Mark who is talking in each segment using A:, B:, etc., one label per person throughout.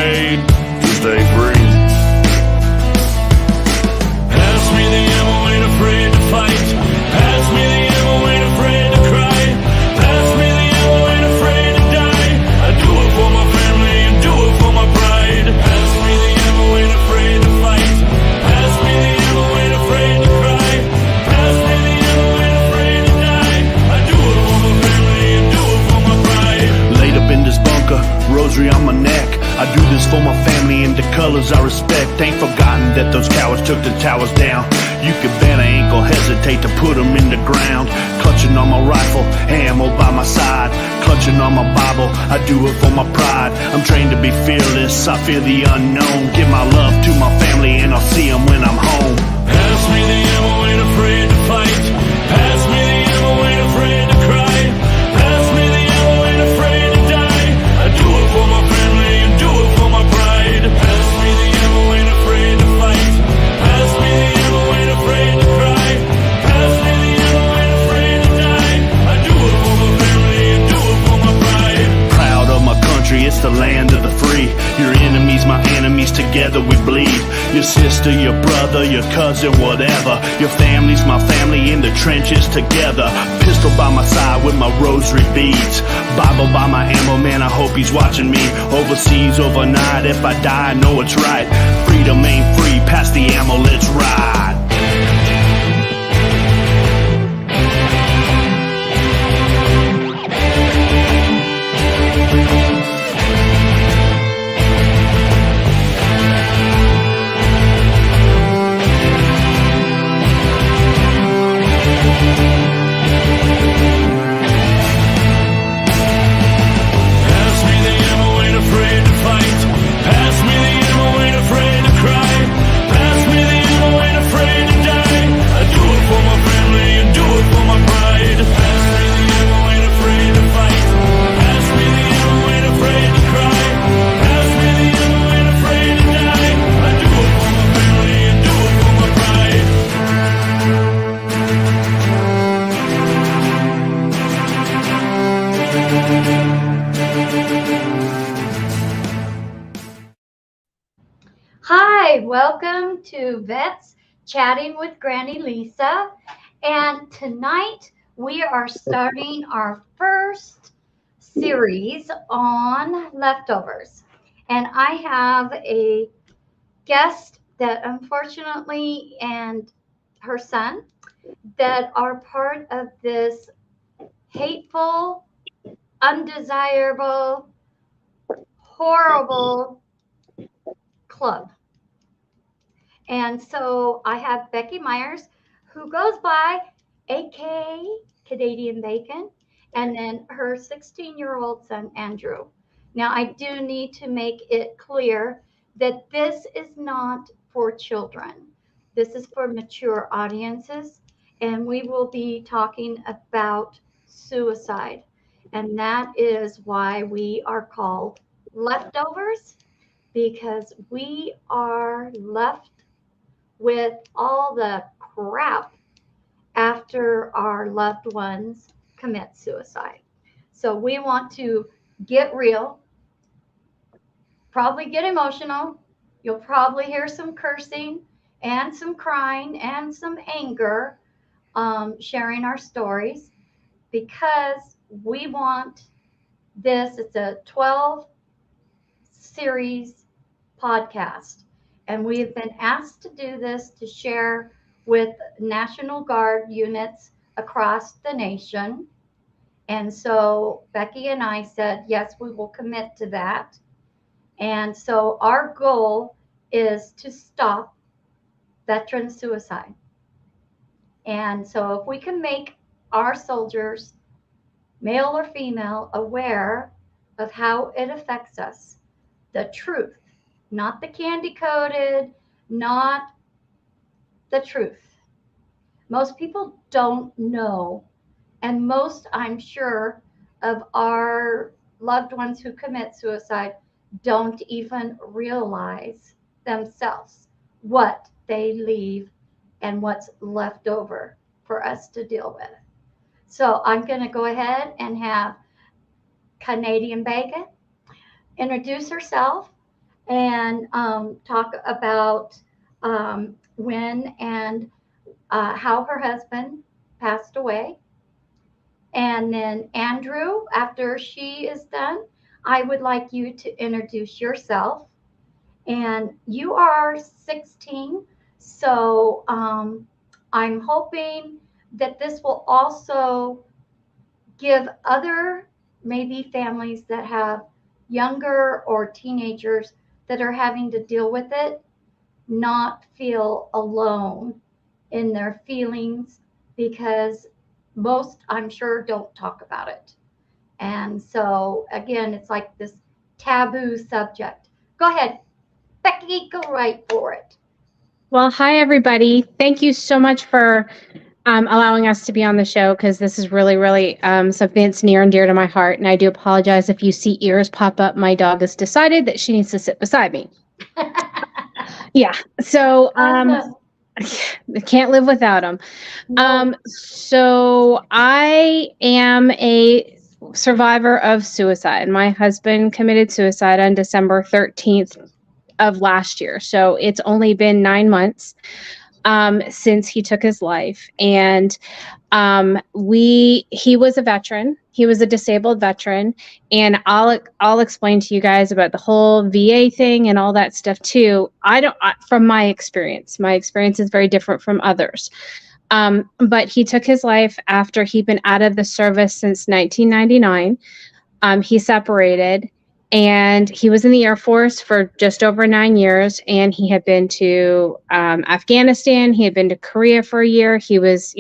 A: afraid to stay free. Pass me the ammo, ain't afraid to fight. Pass me the ammo, ain't afraid to cry. Pass me the ammo, ain't afraid to die. I do it for my family and do it for my pride. Pass me the ammo, ain't afraid to fight. Pass me the ammo, ain't afraid to cry. Pass me the ammo, ain't afraid to die. I do it for my family and do it for my pride.
B: Laid up in this bunker, rosary on my neck. I do this for my family and the colors I respect. Ain't forgotten that those cowards took the towers down. You can bet I ain't gon' hesitate to put them in the ground. Clutching on my rifle, ammo by my side. Clutching on my Bible, I do it for my pride. I'm trained to be fearless, I fear the unknown. Give my love to my family and I'll see them when I'm home.
A: Pass me the ammo, ain't afraid to fight. Pass me the ammo, ain't afraid to cry. Pass me the ammo, ain't afraid to die. I do it for my family and do it for my pride. Pass me the ammo, ain't afraid to fight. Pass me the ammo, ain't afraid to cry. Pass me the ammo, ain't afraid to die. I do it for my family and do it for my pride.
B: Proud of my country, it's the land of the free. Your enemies, my enemies, together we bleed. Your sister, your brother, your cousin, whatever. Your family's my family in the trenches together. Pistol by my side with my rosary beads. Bible by my ammo, man, I hope he's watching me. Overseas, overnight, if I die, I know it's right. Freedom ain't free, pass the ammo, let's ride.
A: Pass me the ammo, ain't afraid to fight. Pass me the ammo, ain't afraid to cry. Pass me the ammo, ain't afraid to die. I do it for my family and do it for my pride. Pass me the ammo, ain't afraid to fight. Pass me the ammo, ain't afraid to cry. Pass me the ammo, ain't afraid to die. I do it for my family and do it for my pride.
C: Hi, welcome to Vets Chatting with Granny Lisa. And tonight we are starting our first series on leftovers. And I have a guest that unfortunately and her son that are part of this hateful, undesirable, horrible club. And so I have Becky Meyers, who goes by AK Canadian Bacon, and then her 16-year-old son, Andrew. Now, I do need to make it clear that this is not for children. This is for mature audiences, and we will be talking about suicide. And that is why we are called leftovers, because we are left with all the crap after our loved ones commit suicide. So we want to get real, probably get emotional. You'll probably hear some cursing and some crying and some anger, sharing our stories, because we want this. It's a 12 series podcast. And we have been asked to do this to share with National Guard units across the nation. And so Becky and I said, yes, we will commit to that. And so our goal is to stop veteran suicide. And so if we can make our soldiers, male or female, aware of how it affects us, the truth, not the candy coated, not the truth. Most people don't know, and most, I'm sure, of our loved ones who commit suicide don't even realize themselves what they leave and what's left over for us to deal with. So I'm going to go ahead and have Canadian Bacon introduce herself, and talk about when and how her husband passed away. And then, Andrew, after she is done, I would like you to introduce yourself. And you are 16, so I'm hoping that this will also give other maybe families that have younger or teenagers that are having to deal with it not feel alone in their feelings, because most, I'm sure, don't talk about it. And so, again, it's like this taboo subject. Go ahead, Becky, go right for it.
D: Well, hi, everybody. Thank you so much for allowing us to be on the show, because this is really, really something that's near and dear to my heart. And I do apologize if you see ears pop up. My dog has decided that she needs to sit beside me. Yeah. So I can't live without him. So I am a survivor of suicide. My husband committed suicide on December 13th of last year. So it's only been 9 months since he took his life. And he was a veteran. He was a disabled veteran. And I'll explain to you guys about the whole VA thing and all that stuff too. From my experience is very different from others. But he took his life after he'd been out of the service since 1999. He separated, and he was in the Air Force for just over 9 years. And he had been to Afghanistan. He had been to Korea for a year. He was,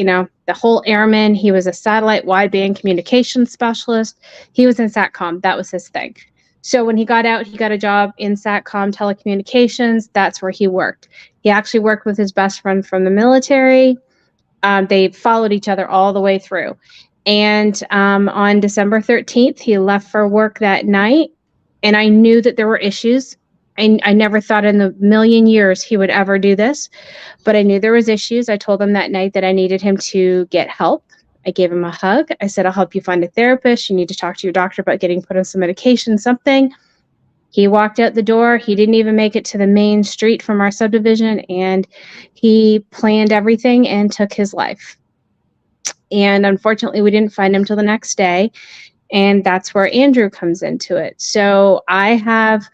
D: the whole airman. He was a satellite wideband communications specialist. He was in SATCOM. That was his thing. So when he got out, he got a job in SATCOM telecommunications. That's where he worked. He actually worked with his best friend from the military. They followed each other all the way through. And on December 13th, he left for work that night. And I knew that there were issues. I never thought in the million years he would ever do this, but I knew there was issues. I told him that night that I needed him to get help. I gave him a hug. I said, I'll help you find a therapist. You need to talk to your doctor about getting put on some medication, something. He walked out the door. He didn't even make it to the main street from our subdivision, and he planned everything and took his life. And unfortunately, we didn't find him till the next day. And that's where Andrew comes into it. So I have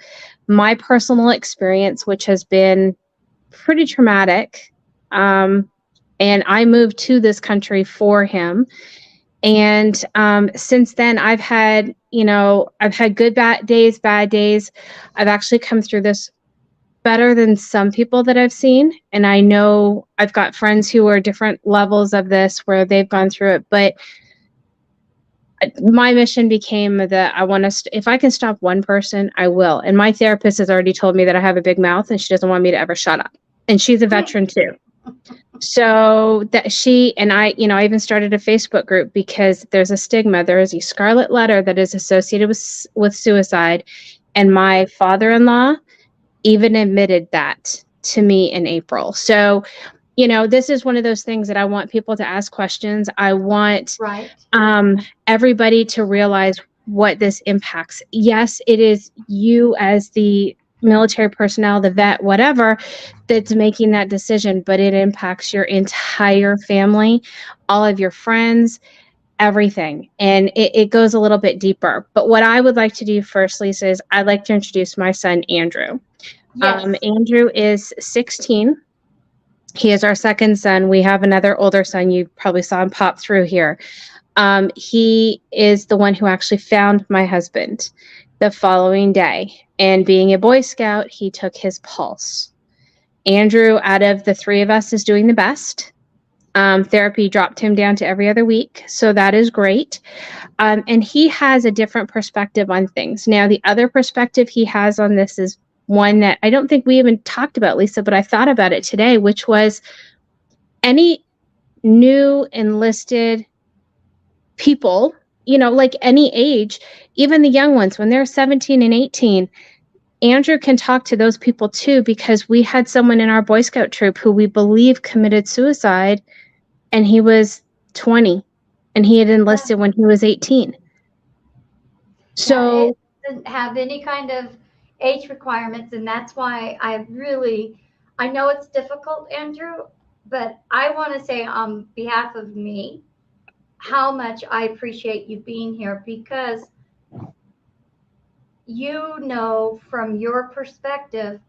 D: my personal experience, which has been pretty traumatic. And I moved to this country for him. And since then, I've had good, bad days. I've actually come through this better than some people that I've seen. And I know I've got friends who are different levels of this where they've gone through it. But my mission became that I want to, if I can stop one person, I will. And my therapist has already told me that I have a big mouth and she doesn't want me to ever shut up. And she's a veteran too. So that she and I even started a Facebook group because there's a stigma. There is a scarlet letter that is associated with suicide. And my father-in-law even admitted that to me in April. So, this is one of those things that I want people to ask questions. I want everybody to realize what this impacts. Yes, it is you as the military personnel, the vet, whatever, that's making that decision, but it impacts your entire family, all of your friends, everything. And it goes a little bit deeper. But what I would like to do first, Lisa, is I'd like to introduce my son, Andrew. Yes. Andrew is 16. He is our second son. We have another older son. You probably saw him pop through here. He is the one who actually found my husband the following day. And being a Boy Scout, he took his pulse. Andrew, out of the three of us, is doing the best. Therapy dropped him down to every other week. So that is great. And he has a different perspective on things. Now, the other perspective he has on this is one that I don't think we even talked about, Lisa, but I thought about it today, which was any new enlisted people, like any age, even the young ones, when they're 17 and 18, Andrew can talk to those people too, because we had someone in our Boy Scout troop who we believe committed suicide, and he was 20 and he had enlisted when he was 18. So
C: it doesn't have any kind of age requirements, and that's why I know it's difficult, Andrew, but I want to say on behalf of me how much I appreciate you being here, because you know from your perspective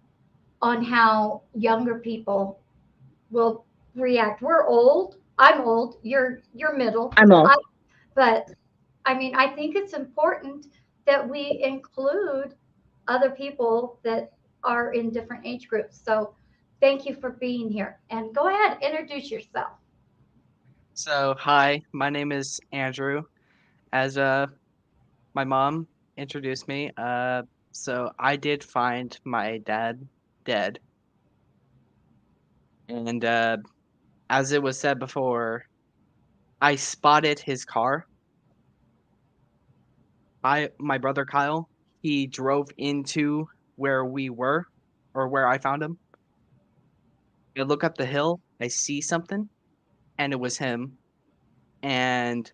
C: on how younger people will react. We're old. I'm old. You're middle.
D: I'm old.
C: But I mean, I think it's important that we include other people that are in different age groups. So thank you for being here. And go ahead, introduce yourself.
E: So, hi, my name is Andrew. As my mom introduced me, so I did find my dad dead, and as it was said before, I spotted his car. My brother Kyle, he drove into where we were, or where I found him. I look up the hill, I see something, and it was him, and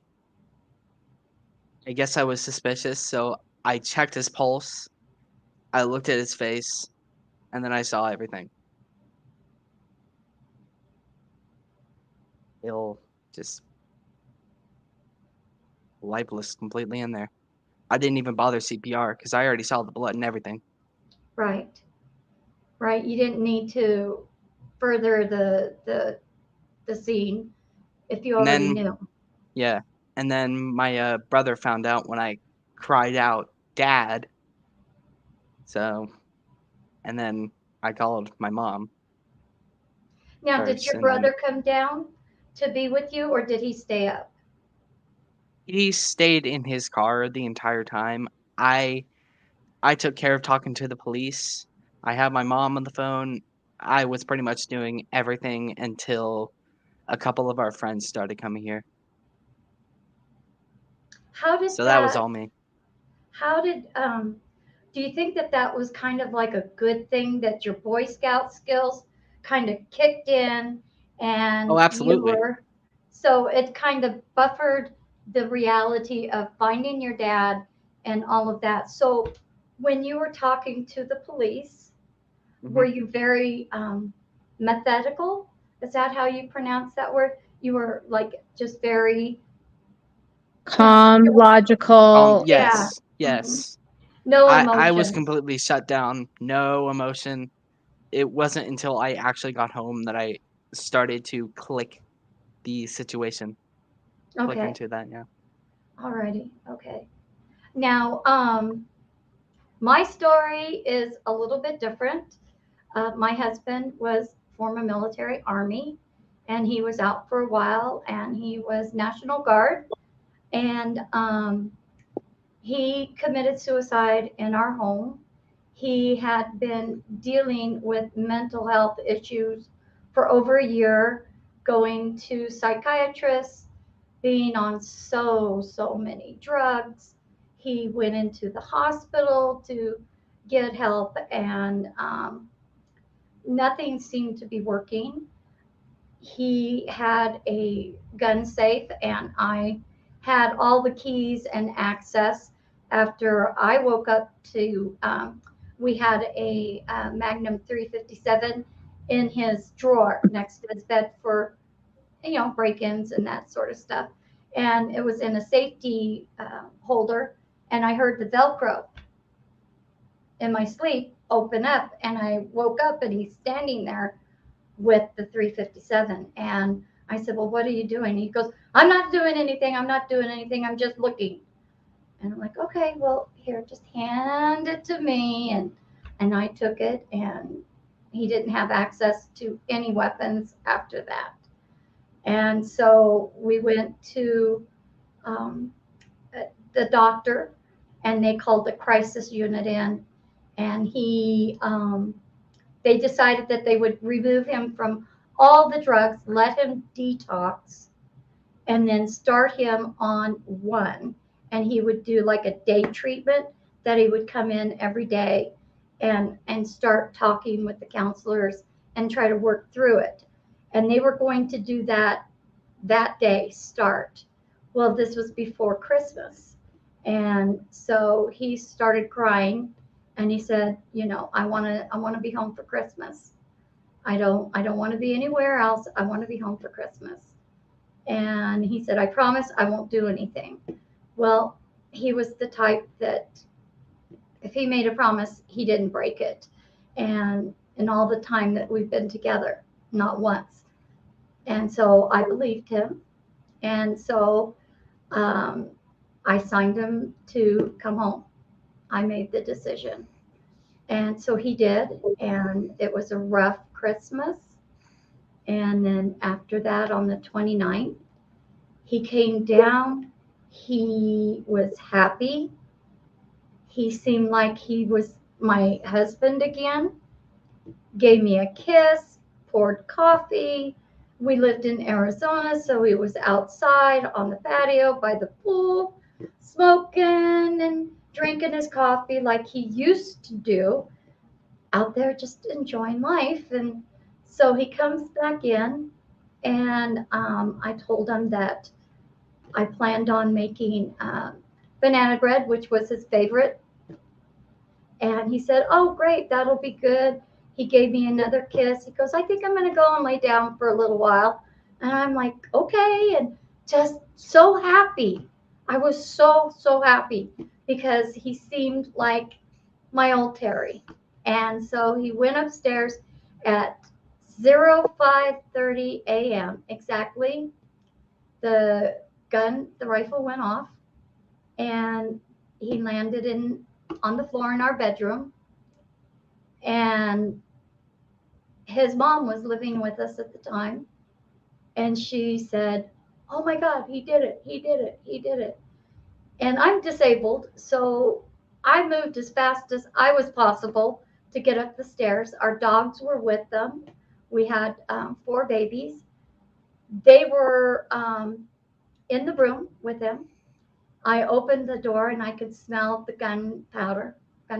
E: I guess I was suspicious, so I checked his pulse, I looked at his face, and then I saw everything. It'll just lifeless completely in there. I didn't even bother CPR because I already saw the blood and everything.
C: Right. Right. You didn't need to further the scene if you
E: And
C: already
E: then,
C: knew.
E: yeah, and then my brother found out when I cried out, "Dad!" So, and then I called my mom
C: Now, did
E: first,
C: your
E: and then
C: brother come down to be with you, or did he stay up?
E: he stayed in his car the entire time. I I took care of talking to the police. I had my mom on the phone. I was pretty much doing everything until a couple of our friends started coming here.
C: How did
E: So that was
C: that,
E: all me.
C: how did, do you think that that was kind of like a good thing that your Boy Scout skills kind of kicked in
E: Oh,
C: and you
E: absolutely.
C: were, so it kind of buffered the reality of finding your dad and all of that. So when you were talking to the police, were
E: Mhm.
C: you very methodical? Is that how you pronounce that word? You were like just very, you know,
D: Calm, logical.
C: yeah.
E: Yes,
C: Hmm.
E: yes.
C: No
E: I was
C: emotions.
E: completely shut down, no emotion. It wasn't until I actually got home that I started to click the situation, click
C: Okay.
E: into that, yeah.
C: Alrighty. Okay. Now, my story is a little bit different. My husband was former military army, and he was out for a while, and he was National Guard, and he committed suicide in our home. He had been dealing with mental health issues for over a year, going to psychiatrists, being on so many drugs. He went into the hospital to get help, and nothing seemed to be working. He had a gun safe, and I had all the keys and access. After I woke up to, we had a Magnum 357 in his drawer next to his bed for, break-ins and that sort of stuff. And it was in a safety holder, and I heard the Velcro in my sleep open up, and I woke up, and he's standing there with the 357. And I said, well, what are you doing? He goes, I'm not doing anything. I'm not doing anything. I'm just looking. And I'm like, okay, well, here, just hand it to me. And I took it, and he didn't have access to any weapons after that. And so we went to um, the doctor, and they called the crisis unit in. And they decided that they would remove him from all the drugs, let him detox, and then start him on one. And he would do like a day treatment that he would come in every day and start talking with the counselors and try to work through it. And they were going to do that day start. Well, this was before Christmas. And so he started crying And he said, I want to be home for Christmas. I don't want to be anywhere else. I want to be home for Christmas. And he said, I promise I won't do anything. Well, he was the type that if he made a promise, he didn't break it. And in all the time that we've been together, not once. And so I believed him. And so I signed him to come home. I made the decision. And so he did. And it was a rough Christmas. And then after that, on the 29th, he came down. He was happy. He seemed like he was my husband again. Gave me a kiss, poured coffee. We lived in Arizona, so he was outside on the patio by the pool, smoking and drinking his coffee like he used to do, out there just enjoying life. And so he comes back in, and I told him that I planned on making banana bread, which was his favorite. And he said, oh, great, that'll be good. He gave me another kiss. He goes, I think I'm going to go and lay down for a little while. And I'm like, okay. And just so happy. I was so, so happy because he seemed like my old Terry. And so he went upstairs at 05:30 a.m. exactly. The rifle went off, and he landed on the floor in our bedroom. And his mom was living with us at the time. And she said, oh my God, he did it. He did it. He did it. And I'm disabled. So I moved as fast as I was possible to get up the stairs. Our dogs were with them. We had 4 babies. They were in the room with him. I opened the door and I could smell the gun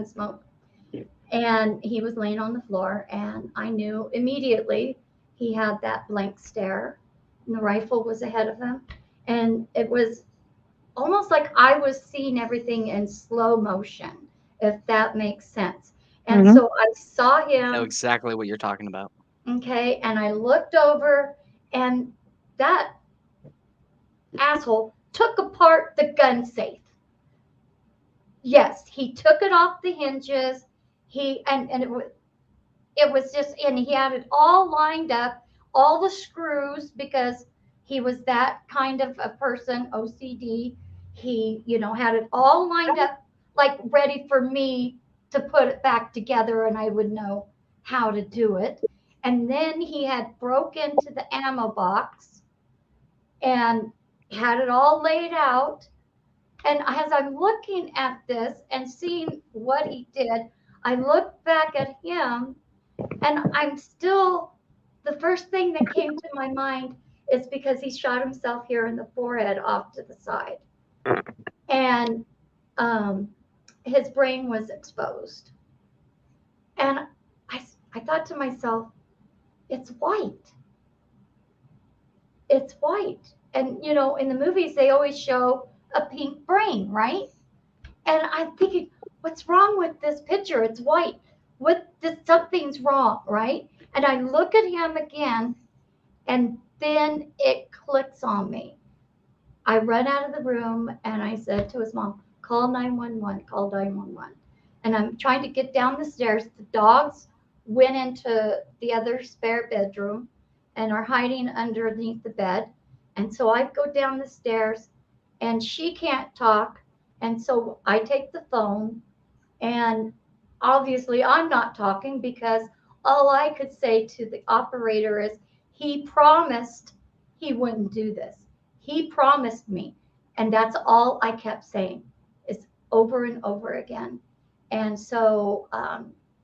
C: smoke. And he was laying on the floor, and I knew immediately he had that blank stare, and the rifle was ahead of him. And it was almost like I was seeing everything in slow motion, if that makes sense. And so I saw
E: I know
C: him,
E: exactly what you're talking about.
C: okay, and I looked over, and that asshole took apart the gun safe. Yes, he took it off the hinges. And it was just, and he had it all lined up, all the screws, because he was that kind of a person, OCD. He, had it all lined up, like ready for me to put it back together, and I would know how to do it. And then he had broke into the ammo box and had it all laid out. And as I'm looking at this and seeing what he did, I look back at him, and I'm still, the first thing that came to my mind is because he shot himself here in the forehead off to the side. And his brain was exposed. And I thought to myself, it's white. It's white. And, in the movies, they always show a pink brain, right? And I'm thinking, what's wrong with this picture? It's white. Something's wrong, right? And I look at him again, and then it clicks on me. I run out of the room, and I said to his mom, call 911, call 911. And I'm trying to get down the stairs. The dogs went into the other spare bedroom and are hiding underneath the bed. And so I go down the stairs, and she can't talk. And so I take the phone, and obviously I'm not talking because all I could say to the operator is, he promised he wouldn't do this. He promised me. And that's all I kept saying, is over and over again. And so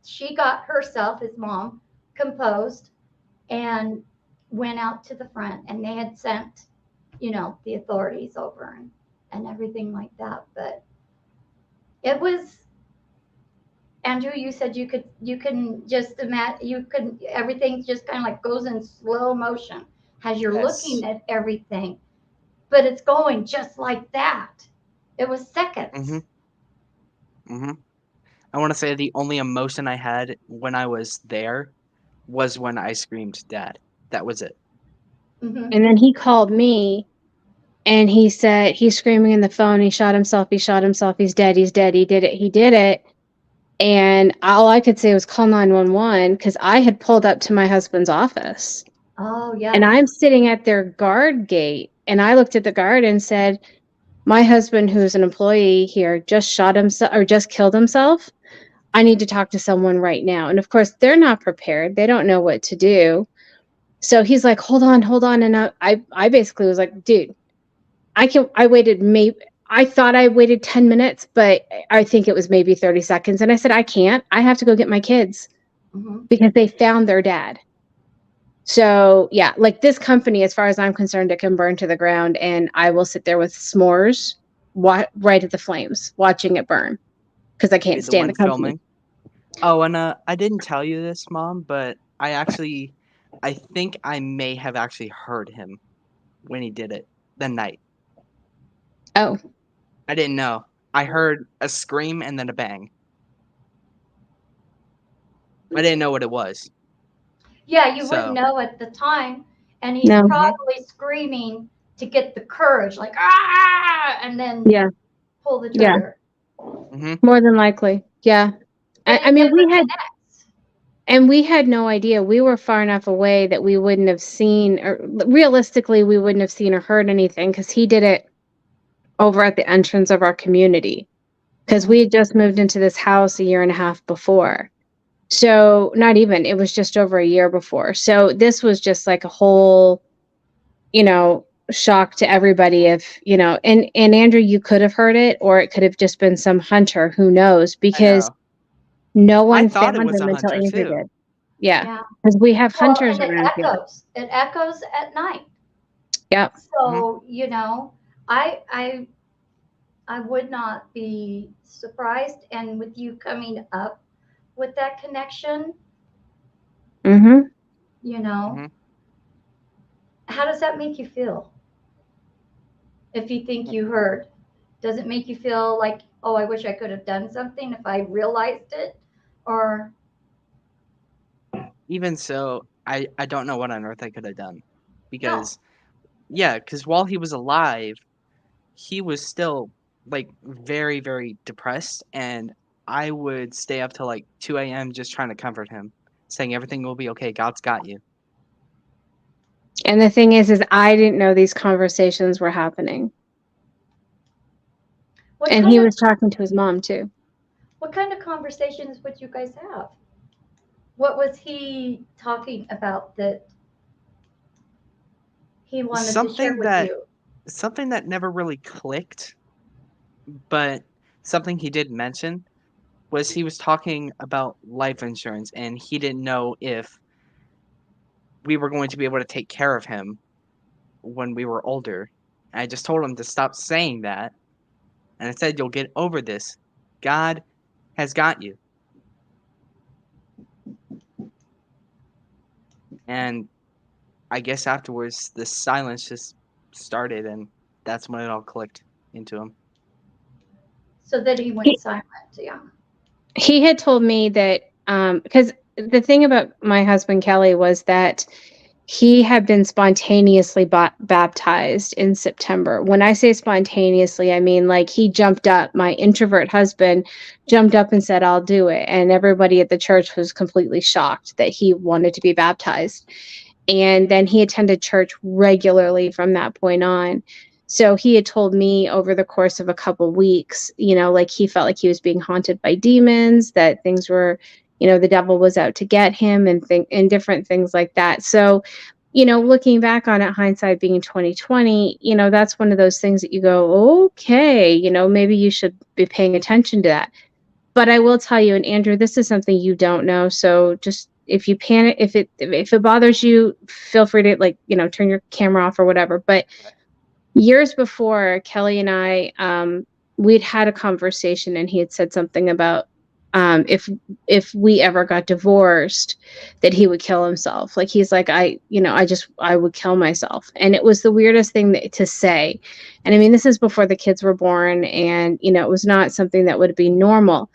C: she got herself, his mom, composed and went out to the front, and they had sent, the authorities over and everything like that. But it was, Andrew, you said you can just imagine, everything just kind of like goes in slow motion as you're looking at everything, but it's going just like that. It was seconds.
E: Mm-hmm. I want to say the only emotion I had when I was there was when I screamed, "Dad." That was it.
C: Mhm.
D: And then he called me and he said he's screaming in the phone, he shot himself, he's dead, he did it. And all I could say was call 911 because I had pulled up to my husband's office.
C: Oh, yes.
D: And I'm sitting at their guard gate. And I looked at the guard and said, my husband, who's an employee here, just shot himself or just killed himself. I need to talk to someone right now. And of course, they're not prepared. They don't know what to do. So he's like, hold on. And I basically was like, dude, I waited I thought I waited 10 minutes, but I think it was maybe 30 seconds. And I said, I can't. I have to go get my kids
C: Mhm.
D: because they found their dad. So yeah, like this company, as far as I'm concerned, it can burn to the ground and I will sit there with s'mores right at the flames, watching it burn because I can't
E: The
D: stand
E: one
D: the company.
E: filming. Oh, and I didn't tell you this, Mom, but I think I may have actually heard him when he did it the night.
D: Oh,
E: I didn't know. I heard a scream and then a bang. I didn't know what it was.
C: Yeah, you wouldn't
E: So,
C: know at the time. And he's
D: no.
C: probably screaming to get the courage, like, ah, and then
D: Yeah.
C: pull the
D: Yeah.
C: trigger.
D: More than likely. Yeah.
C: And
D: I
C: it
D: mean,
C: never connects.
D: we had no idea. We were far enough away that we wouldn't have seen, or realistically, we wouldn't have seen or heard anything because he did it over at the entrance of our community because we had just moved into this house a year and a half before. So not even, it was just over a year before. So this was just like a whole, shock to everybody if, and Andrew, you could have heard it or it could have just been some hunter, who knows,
E: I
D: because
E: know.
D: no
E: I
D: one
E: thought
D: found
E: it was
D: him
E: a
D: until
E: hunter
D: Andrew
E: too.
D: did. Yeah.
C: Yeah.
D: Because we have
C: Well,
D: hunters
C: and
D: around here.
C: it echoes at night.
D: Yep.
C: So, I would not be surprised. And with you coming up with that connection,
D: Mm-hmm.
E: Mhm.
C: how does that make you feel? If you think you heard, does it make you feel like, oh, I wish I could have done something if I realized it? Or,
E: Even so, I don't know what on earth I could have done.
C: no.
E: Because, yeah, because while he was alive, he was still, like, very, very depressed. And I would stay up till, like, 2 a.m. just trying to comfort him, saying everything will be okay. God's got you.
D: And the thing is I didn't know these conversations were happening.
C: What
D: And
C: kind
D: he
C: of
D: was talking to his mom too.
C: what kind of conversations would you guys have? What was he talking about that he wanted to share
E: Something
C: with
E: that
C: you?
E: something that never really clicked, but something he did mention was he was talking about life insurance and he didn't know if we were going to be able to take care of him when we were older. I just told him to stop saying that, and I said, "You'll get over this. God has got you." And I guess afterwards, the silence just started, and that's when it all clicked into him.
C: So that he went silent. Yeah.
D: He had told me that because the thing about my husband Kelly was that he had been spontaneously baptized in September. When I say spontaneously, I mean like he jumped up. My introvert husband jumped up and said, I'll do it. And everybody at the church was completely shocked that he wanted to be baptized. And then he attended church regularly from that point on. So he had told me over the course of a couple weeks, like he felt like he was being haunted by demons, that things were, the devil was out to get him and different things like that. So, looking back on it, hindsight being 2020, that's one of those things that you go, okay, maybe you should be paying attention to that. But I will tell you, and Andrew, this is something you don't know. So just if you panic, if it bothers you, feel free to turn your camera off or whatever. But years before, Kelly and I, we'd had a conversation, and he had said something about if we ever got divorced, that he would kill himself. Like he's like, I would kill myself. And it was the weirdest thing to say. And I mean, this is before the kids were born, and it was not something that would be normal.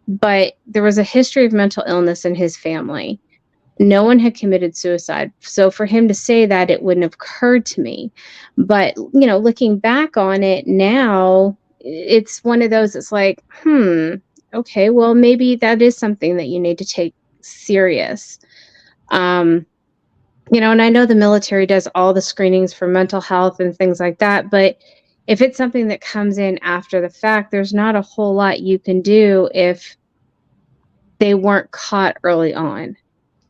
D: but there was a history of mental illness in his family. No one had committed suicide. So for him to say that, it wouldn't have occurred to me. But, looking back on it now, it's one of those, it's like, okay, well, maybe that is something that you need to take serious. And I know the military does all the screenings for mental health and things like that, but if it's something that comes in after the fact, there's not a whole lot you can do if they weren't caught early on.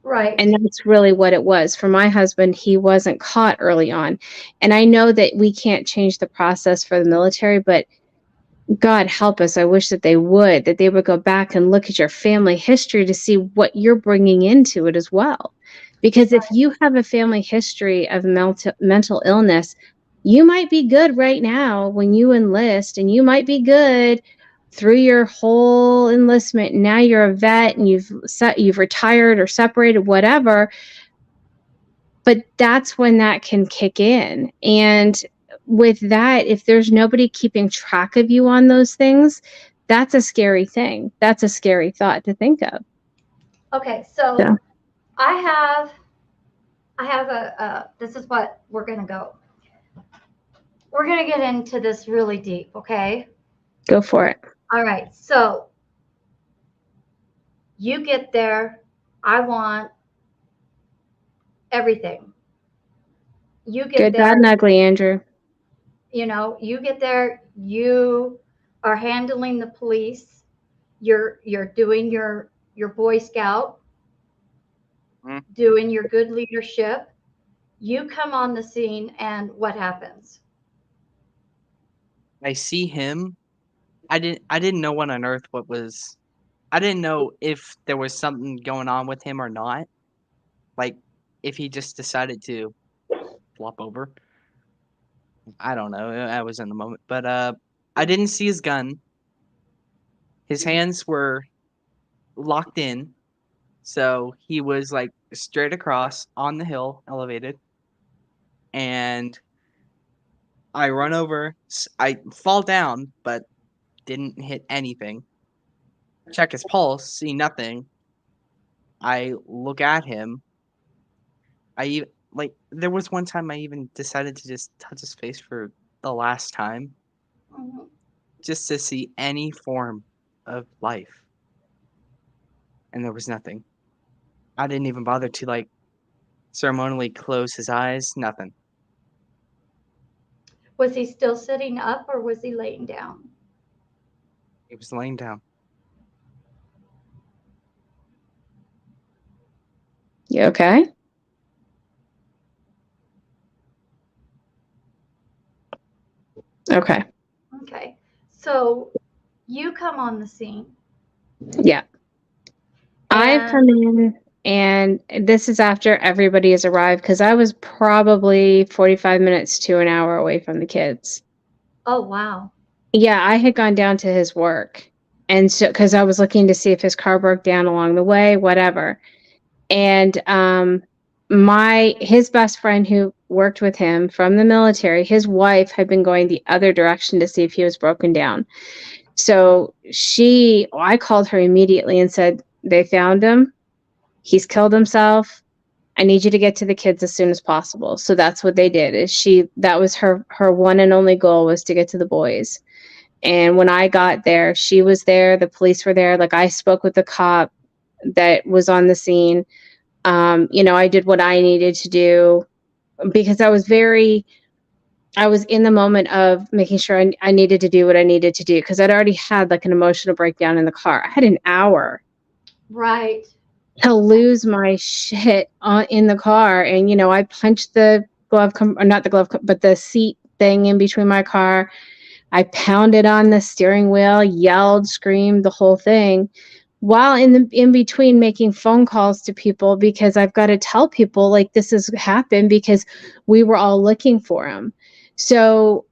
C: Right.
D: And that's really what it was. For my husband, he wasn't caught early on. And I know that we can't change the process for the military, but God help us. I wish that they would go back and look at your family history to see what you're bringing into it as well. Because if you have a family history of mental illness, you might be good right now when you enlist, and you might be good through your whole enlistment. Now you're a vet and you've retired or separated, whatever. But that's when that can kick in. And with that, if there's nobody keeping track of you on those things, that's a scary thing. That's a scary thought to think of.
C: Okay, so
D: Yeah.
C: I have this is what we're going to go. We're going to get into this really deep, okay?
D: Go for it.
C: All right, so you get there. I want everything. You get
D: Good,
C: there.
D: bad, and ugly, Andrew.
C: You get there. You are handling the police. You're doing your Boy Scout, doing your good leadership. You come on the scene, and what happens?
E: I see him. I didn't know what on earth I didn't know if there was something going on with him or not. Like, if he just decided to flop over. I don't know. I was in the moment. But I didn't see his gun. His hands were locked in. So he was like straight across on the hill, elevated. And I run over. I fall down, but didn't hit anything. Check his pulse, see nothing. I look at him. There was one time I even decided to just touch his face for the last time, just to see any form of life. And there was nothing. I didn't even bother to ceremonially close his eyes, nothing.
C: Was he still sitting up, or was he laying down?
E: He was laying down.
D: You okay? Okay.
C: Okay. So you come on the scene.
D: Yeah. I've come in, and this is after everybody has arrived, because I was probably 45 minutes to an hour away from the kids.
C: Oh, wow.
D: Yeah, I had gone down to his work, and so because I was looking to see if his car broke down along the way, whatever. And his best friend who worked with him from the military, his wife had been going the other direction to see if he was broken down. So I called her immediately and said, they found him. He's killed himself. I need you to get to the kids as soon as possible. So that's what they did. That was her one and only goal, was to get to the boys. And when I got there, she was there. The police were there. Like, I spoke with the cop that was on the scene. I did what I needed to do, because I was in the moment of making sure I needed to do what I needed to do, because I'd already had like an emotional breakdown in the car. I had an hour.
C: Right.
D: To lose my shit in the car. And, I punched the glove, or not the glove, but the seat thing in between my car. I pounded on the steering wheel, yelled, screamed, the whole thing, while in between making phone calls to people, because I've got to tell people, like, this has happened, because we were all looking for him. So,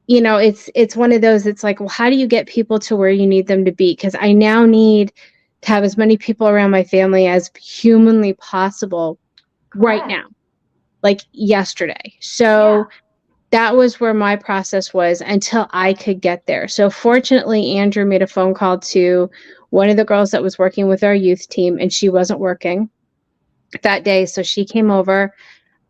D: it's one of those, it's like, well, how do you get people to where you need them to be? Because I now need to have as many people around my family as humanly possible. Correct. Right now, like yesterday. So that was where my process was until I could get there. So fortunately, Andrew made a phone call to one of the girls that was working with our youth team, and she wasn't working that day. So she came over.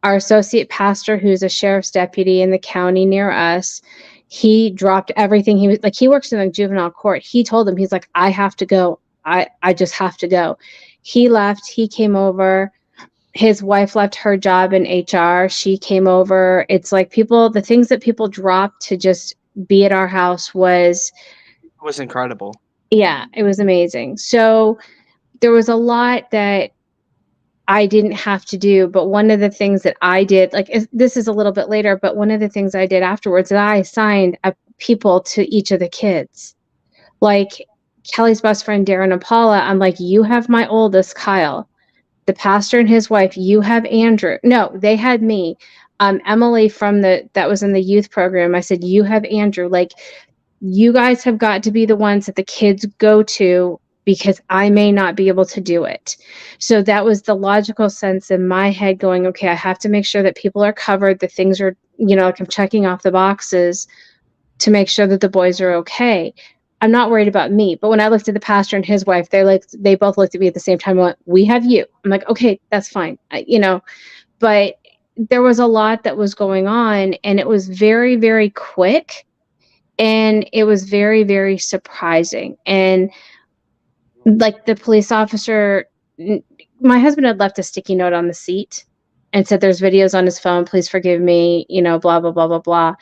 D: Our associate pastor, who's a sheriff's deputy in the county near us, he dropped everything. He was like, he works in a juvenile court. He told him, he's like, I have to go. I just have to go. He left. He came over. His wife left her job in HR. She came over. It's like the things that people dropped to just be at our house was
E: incredible.
D: Yeah, it was amazing. So there was a lot that I didn't have to do, but one of the things that I did, like this is a little bit later, but one of the things I did afterwards is I assigned people to each of the kids. Like Kelly's best friend, Darren and Paula, I'm like, you have my oldest, Kyle. The pastor and his wife, you have Andrew. No, they had me. Emily that was in the youth program, I said, you have Andrew. Like, you guys have got to be the ones that the kids go to because I may not be able to do it. So that was the logical sense in my head going, okay, I have to make sure that people are covered, that things are, like I'm checking off the boxes to make sure that the boys are okay. I'm not worried about me. But when I looked at the pastor and his wife, they both looked at me at the same time and went, we have you. I'm like, okay, that's fine. But there was a lot that was going on, and it was very, very quick. And it was very, very surprising. And like the police officer, my husband had left a sticky note on the seat and said, there's videos on his phone. Please forgive me, blah, blah, blah, blah, blah.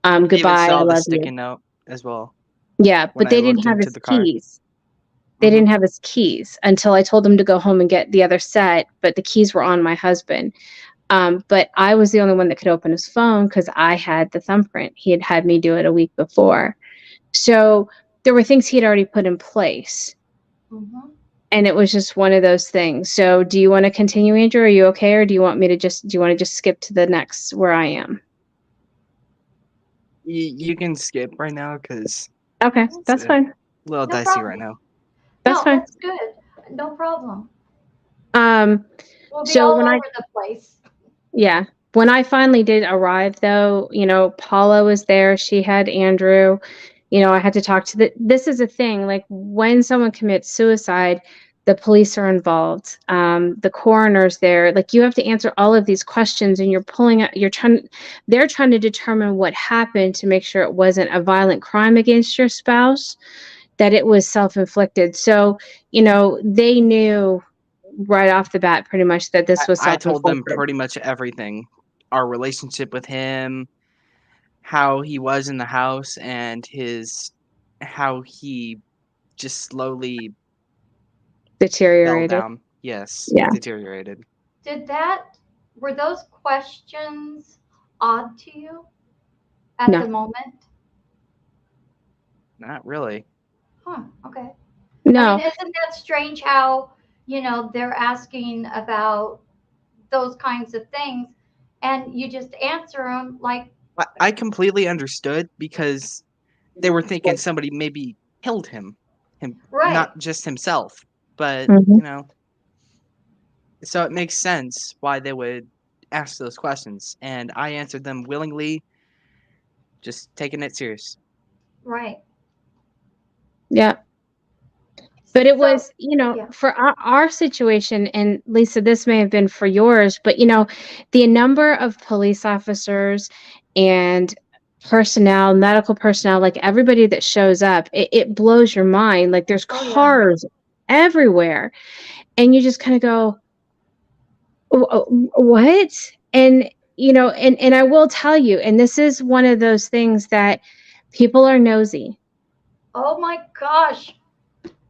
D: Goodbye.
E: I
D: love
E: the
D: you.
E: sticky note as well.
D: Yeah, but they didn't have his keys. They didn't have his keys until I told them to go home and get the other set, but the keys were on my husband. But I was the only one that could open his phone because I had the thumbprint. He had had me do it a week before. So there were things he had already put in place. Mm-hmm. And it was just one of those things. So do you want to continue, Andrew? Are you okay? Or do you want to just skip to the next where I am?
E: You can skip right now because...
D: Okay, that's fine.
E: A little dicey right now.
C: That's fine. That's good. No problem. We'll be
D: so
C: all
D: when
C: over the place.
D: Yeah. When I finally did arrive, though, Paula was there. She had Andrew. I had to talk to this is a thing. Like when someone commits suicide, the police are involved. The coroner's there. Like you have to answer all of these questions, and they're trying to determine what happened to make sure it wasn't a violent crime against your spouse, that it was self-inflicted. So, they knew right off the bat pretty much that this was self-inflicted.
E: I told them pretty much everything. Our relationship with him, how he was in the house, and how he just slowly
D: deteriorated.
E: Fell down. Yes,
D: yeah.
E: Deteriorated.
C: Were those questions odd to you at the moment?
E: Not really.
C: Huh, okay.
D: No.
C: Isn't that strange how, they're asking about those kinds of things and you just answer them like...
E: I completely understood because they were thinking somebody maybe killed him, right. Not just himself. But, so it makes sense why they would ask those questions. And I answered them willingly, just taking it serious.
C: Right.
D: Yeah. But it was, for our situation, and Lisa, this may have been for yours, but, the number of police officers and personnel, medical personnel, like everybody that shows up, it blows your mind. Like there's cars everywhere. And you just kind of go, what? And, and I will tell you, and this is one of those things that people are nosy.
C: Oh my gosh.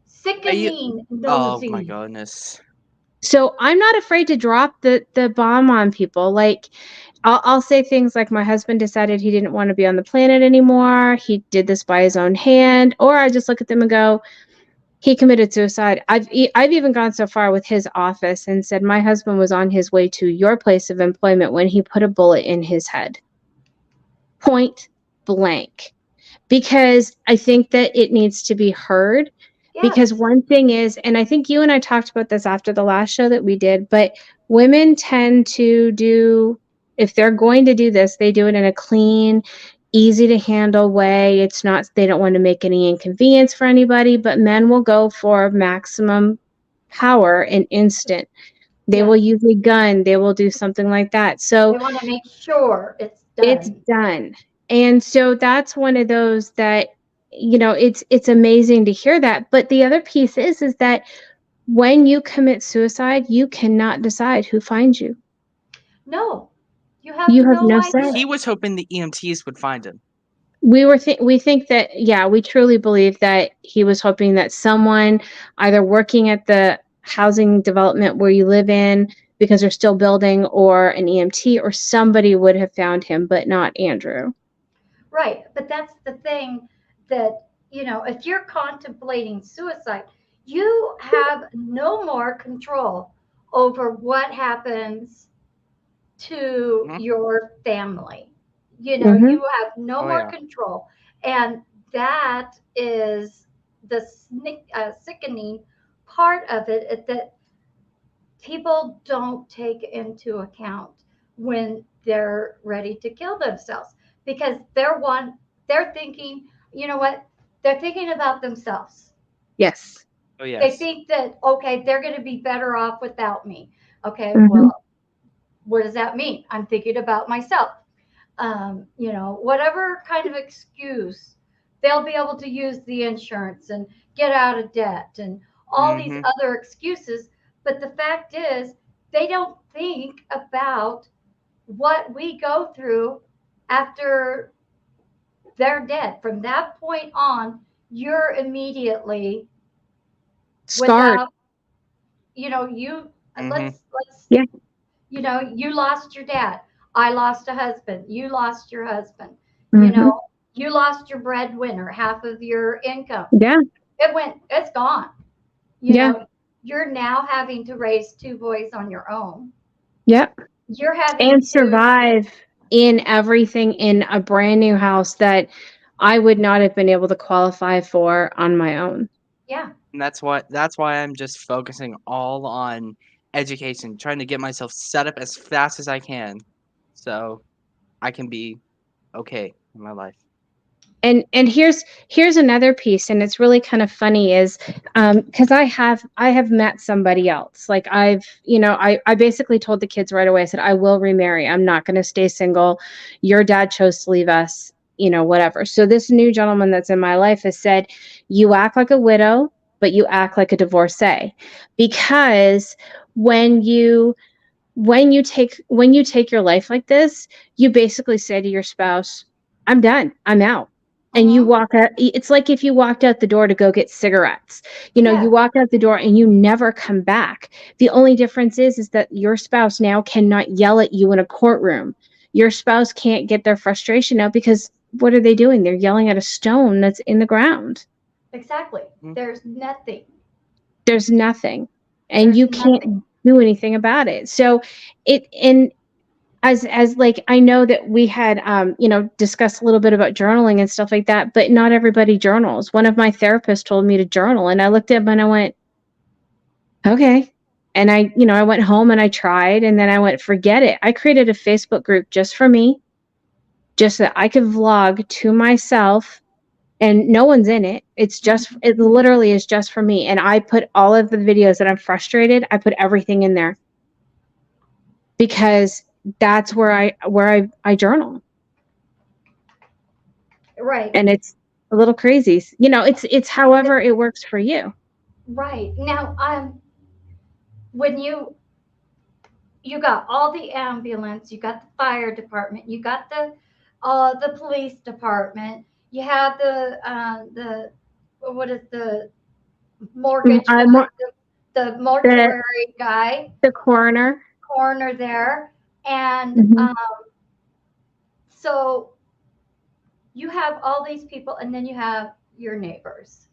C: Sickening nosy.
E: Oh my goodness.
D: So I'm not afraid to drop the bomb on people. Like I'll say things like my husband decided he didn't want to be on the planet anymore. He did this by his own hand. Or I just look at them and go, he committed suicide. I've even gone so far with his office and said my husband was on his way to your place of employment when he put a bullet in his head. Point blank. Because I think that it needs to be heard. Yes. Because one thing is, and I think you and I talked about this after the last show that we did, but women tend to do, if they're going to do this, they do it in a clean, easy to handle way. It's not, they don't want to make any inconvenience for anybody, but men will go for maximum power and instant. They will use a gun. They will do something like that. So
C: They want to make sure it's
D: it's
C: done.
D: done. And so that's one of those that, it's amazing to hear that. But the other piece is that when you commit suicide, you cannot decide who finds you.
C: No, you have
D: You have
C: no
D: no
C: idea.
D: say.
E: He was hoping the EMTs would find him.
D: We think that, yeah, we truly believe that he was hoping that someone either working at the housing development where you live in, because they're still building, or an EMT or somebody would have found him, but not Andrew.
C: Right. But that's the thing that, if you're contemplating suicide, you have no more control over what happens to
E: Mhm.
C: your family.
D: Mhm.
C: You have no
E: Oh,
C: more
E: yeah.
C: control. And that is the sickening part of it, is that people don't take into account when they're ready to kill themselves, because they're thinking, you know what? They're thinking about themselves.
D: Yes.
E: Oh,
C: They
E: yes.
C: think that, okay, they're going to be better off without me. Okay,
D: Mhm.
C: well, what does that mean? I'm thinking about myself. Whatever kind of excuse, they'll be able to use the insurance and get out of debt and all these
E: Mhm.
C: other excuses. But the fact is, they don't think about what we go through after they're dead. From that point on, you're immediately
D: Scarred.
C: without, you
E: Mhm.
C: let's
D: Yeah.
C: you lost your dad. I lost a husband. You lost your husband.
D: Mhm.
C: You lost your breadwinner, half of your income.
D: Yeah.
C: It's gone.
D: Yeah.
C: You're now having to raise two boys on your own.
D: Yep.
C: You're having
D: And
C: to,
D: survive in everything in a brand new house that I would not have been able to qualify for on my own.
C: yeah,
E: And that's why I'm just focusing all on education, trying to get myself set up as fast as I can so I can be okay in my life.
D: And here's another piece, and it's really kind of funny, is because I have met somebody else. Like, I basically told the kids right away. I said, I will remarry. I'm not going to stay single. Your dad chose to leave us, whatever. So this new gentleman that's in my life has said, you act like a widow, but you act like a divorcee, because when you take your life like this, you basically say to your spouse, I'm done, I'm out. And you
C: uh-huh,
D: walk out. It's like if you walked out the door to go get cigarettes.
C: yeah,
D: You walk out the door and you never come back. The only difference is that your spouse now cannot yell at you in a courtroom. Your spouse can't get their frustration out, because what are they doing? They're yelling at a stone that's in the ground.
C: exactly.
E: Mhm.
C: There's nothing.
D: There's nothing, and
C: There's
D: you
C: nothing.
D: can't do anything about it. So and as like, I know that we had discussed a little bit about journaling and stuff like that, but not everybody journals. One of my therapists told me to journal, and I looked at him and I went, okay. And I went home and I tried, and then I went, forget it. I created a Facebook group just for me, just so that I could vlog to myself, and no one's in it. It literally is just for me. And I put all of the videos that I'm frustrated, I put everything in there, because that's where I journal.
C: Right.
D: And it's a little crazy. It's however it works for you.
C: Right. Now, when you got all the ambulance, you got the fire department, you got the police department, you have the what is the mortgage guy, the
D: The
C: mortuary guy,
D: the coroner.
C: coroner there, and
D: Mhm.
C: so you have all these people, and then you have your neighbors.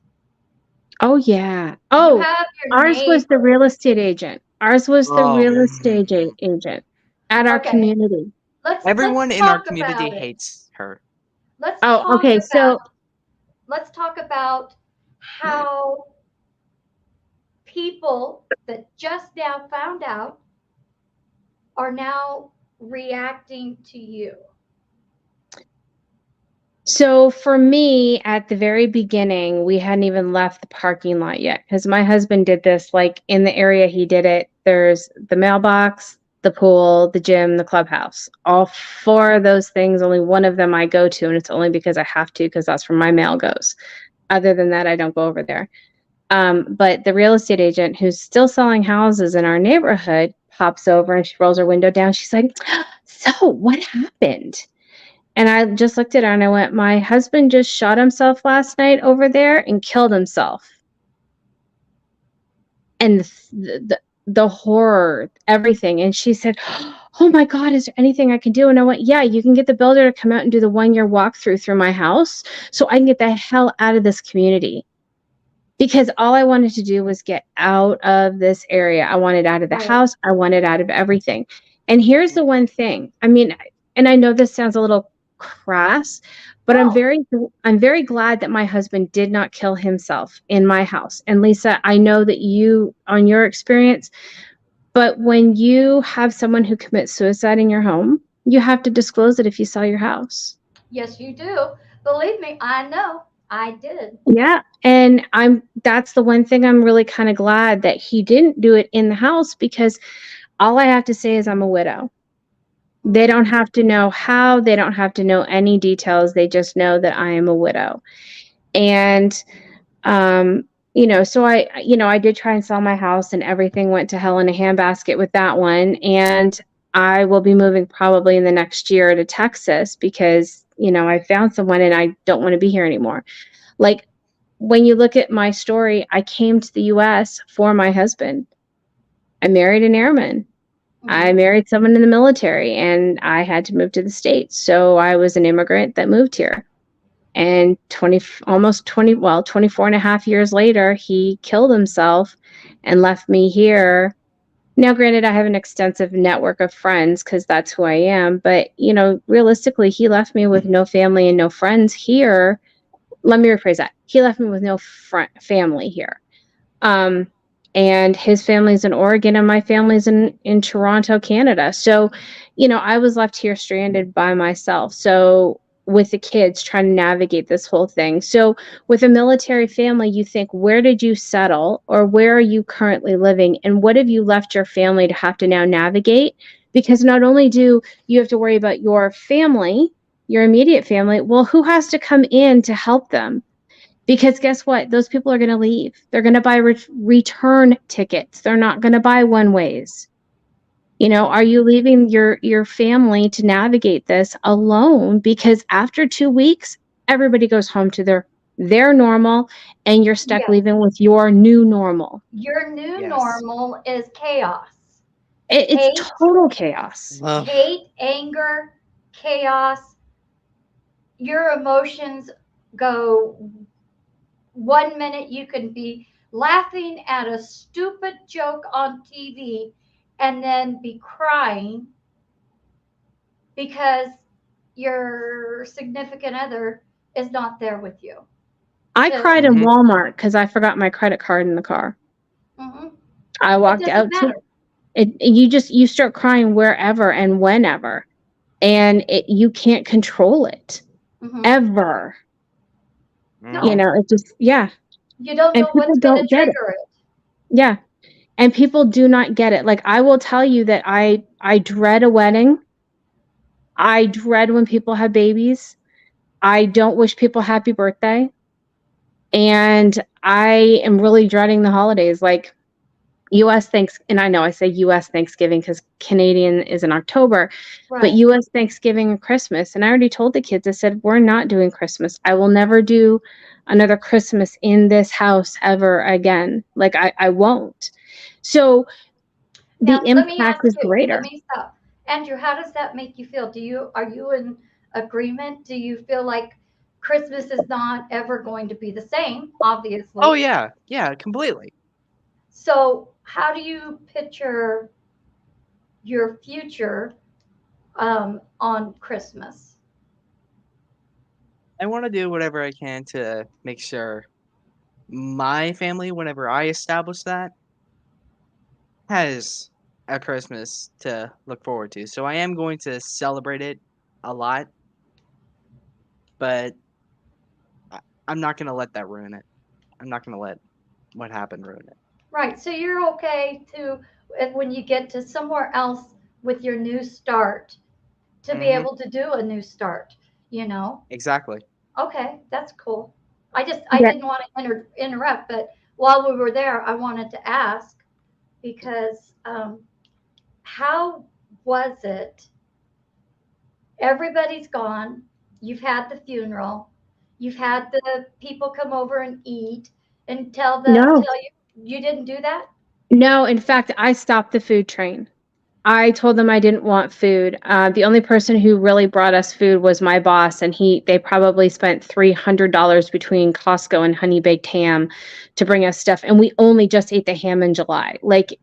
D: Oh yeah.
C: You
D: Oh,
C: have your
D: ours was the
C: neighbors.
D: real estate agent. Ours was the
E: Oh,
D: real estate agent at our
C: Okay,
D: community.
C: let's
E: everyone in our
C: talk
E: community
C: about it.
E: hates her.
C: Let's
D: Oh,
C: talk
D: okay. So
C: about let's talk about how people that just now found out are now reacting to you.
D: So for me, at the very beginning, we hadn't even left the parking lot yet because my husband did this like in the area he did it. There's the mailbox, the pool, the gym, the clubhouse. All four of those things, only one of them I go to, and it's only because I have to because that's where my mail goes. Other than that, I don't go over there. But the real estate agent who's still selling houses in our neighborhood pops over and she rolls her window down. She's like, "So what happened?" And I just looked at her and I went, "My husband just shot himself last night over there and killed himself." And the horror, everything. And she said, "Oh my God, is there anything I can do?" And I went, "Yeah, you can get the builder to come out and do the 1 year walkthrough through my house so I can get the hell out of this community." Because all I wanted to do was get out of this area. I wanted out of the
C: Right.
D: house. I wanted out of everything. And here's the one thing. I mean, and I know this sounds a little crass, but
C: No.
D: I'm very glad that my husband did not kill himself in my house. And Lisa, I know that you on your experience, but when you have someone who commits suicide in your home, you have to disclose it if you sell your house.
C: Yes, you do. Believe me, I know. I did.
D: Yeah. And that's the one thing I'm really kind of glad that he didn't do it in the house because all I have to say is I'm a widow. They don't have to know how, they don't have to know any details. They just know that I am a widow. And, so I did try and sell my house and everything went to hell in a handbasket with that one. And I will be moving probably in the next year to Texas because, I found someone and I don't want to be here anymore. Like, when you look at my story, I came to the US for my husband. I married an airman. I married someone in the military and I had to move to the States. So I was an immigrant that moved here. And 24 and a half years later, he killed himself and left me here. Now, granted, I have an extensive network of friends because that's who I am. But, realistically, he left me with no family and no friends here. Let me rephrase that. He left me with no family here. And his family's in Oregon and my family's in Toronto, Canada. So, I was left here stranded by myself. So with the kids trying to navigate this whole thing. So with a military family, you think, where did you settle or where are you currently living? And what have you left your family to have to now navigate? Because not only do you have to worry about your family, your immediate family, well, who has to come in to help them? Because guess what? Those people are going to leave. They're going to buy return tickets. They're not going to buy one ways. Are you leaving your family to navigate this alone? Because after 2 weeks, everybody goes home to their normal, and you're stuck
C: Yes.
D: leaving with your new normal.
C: Your new
E: Yes.
C: normal is chaos.
D: It's
C: Hate.
D: total chaos.
C: Hate, anger, chaos. Your emotions go 1 minute you can be laughing at a stupid joke on TV and then be crying because your significant other is not there with you.
D: I
C: So-
D: cried in Walmart because I forgot my credit card in the car.
C: Mhm.
D: I walked
C: It
D: out
C: doesn't
D: to
C: matter.
D: you start crying wherever and whenever, and you can't control it
C: Mhm.
D: ever.
C: No.
D: It just, yeah.
C: You don't
D: And
C: know
D: people
C: what's going to
D: don't get it.
C: trigger it.
D: Yeah. And people do not get it. Like, I will tell you that I dread a wedding. I dread when people have babies. I don't wish people happy birthday. And I am really dreading the holidays. Like, and I know I say US Thanksgiving because Canadian is in October, but
C: Right.
D: US Thanksgiving and Christmas. And I already told the kids, I said, we're not doing Christmas. I will never do another Christmas in this house ever again. Like, I won't. So the
C: Now, let me
D: impact
C: ask
D: is
C: you, let
D: greater.
C: me stop. Andrew, how does that make you feel? Are you in agreement? Do you feel like Christmas is not ever going to be the same, obviously?
E: Oh yeah, completely.
C: So, how do you picture your future on Christmas?
E: I want to do whatever I can to make sure my family, whenever I establish that, has a Christmas to look forward to. So I am going to celebrate it a lot. but I'm not gonna let that ruin it. I'm not gonna let what happened ruin it.
C: Right. So you're okay to, when you get to somewhere else with your new start, to be
E: Mm-hmm.
C: able to do a new start, you know?
E: Exactly.
C: Okay, that's cool. I
D: Yeah.
C: didn't want to interrupt, but while we were there, I wanted to ask because how was it? Everybody's gone. You've had the funeral. You've had the people come over and eat and
D: No,
C: tell you you didn't do that.
D: no. In fact, I stopped the food train. I told them I didn't want food. The only person who really brought us food was my boss, and they probably spent $300 between Costco and Honey Baked Ham to bring us stuff, and we only just ate the ham in July. Like,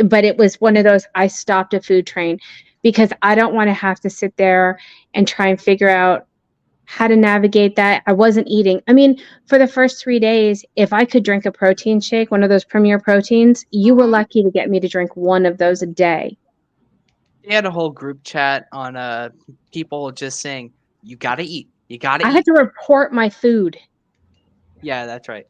D: but it was one of those, I stopped a food train because I don't want to have to sit there and try and figure out how to navigate that. I wasn't eating. I mean, for the first 3 days, if I could drink a protein shake, one of those Premier proteins, you were
C: Mhm.
D: lucky to get me to drink one of those a day.
E: They had a whole group chat on people just saying, "You gotta eat. You gotta
D: I had
E: eat."
D: to report my food.
E: Yeah, that's right.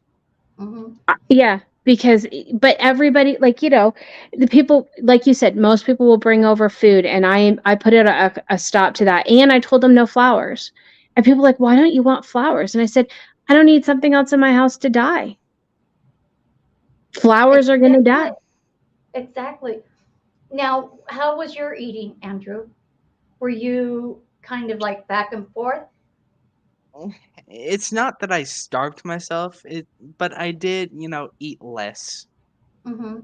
C: Mhm.
D: Yeah, because but everybody, like, the people, like you said, most people will bring over food, and I put it a stop to that, and I told them no flowers. And people were like, why don't you want flowers? And I said, I don't need something else in my house to die. Flowers are going to
C: Exactly.
D: die.
C: Exactly. Now, how was your eating, Andrew? Were you kind of like back and forth?
E: It's not that I starved myself, but I did, eat less.
C: Hmm.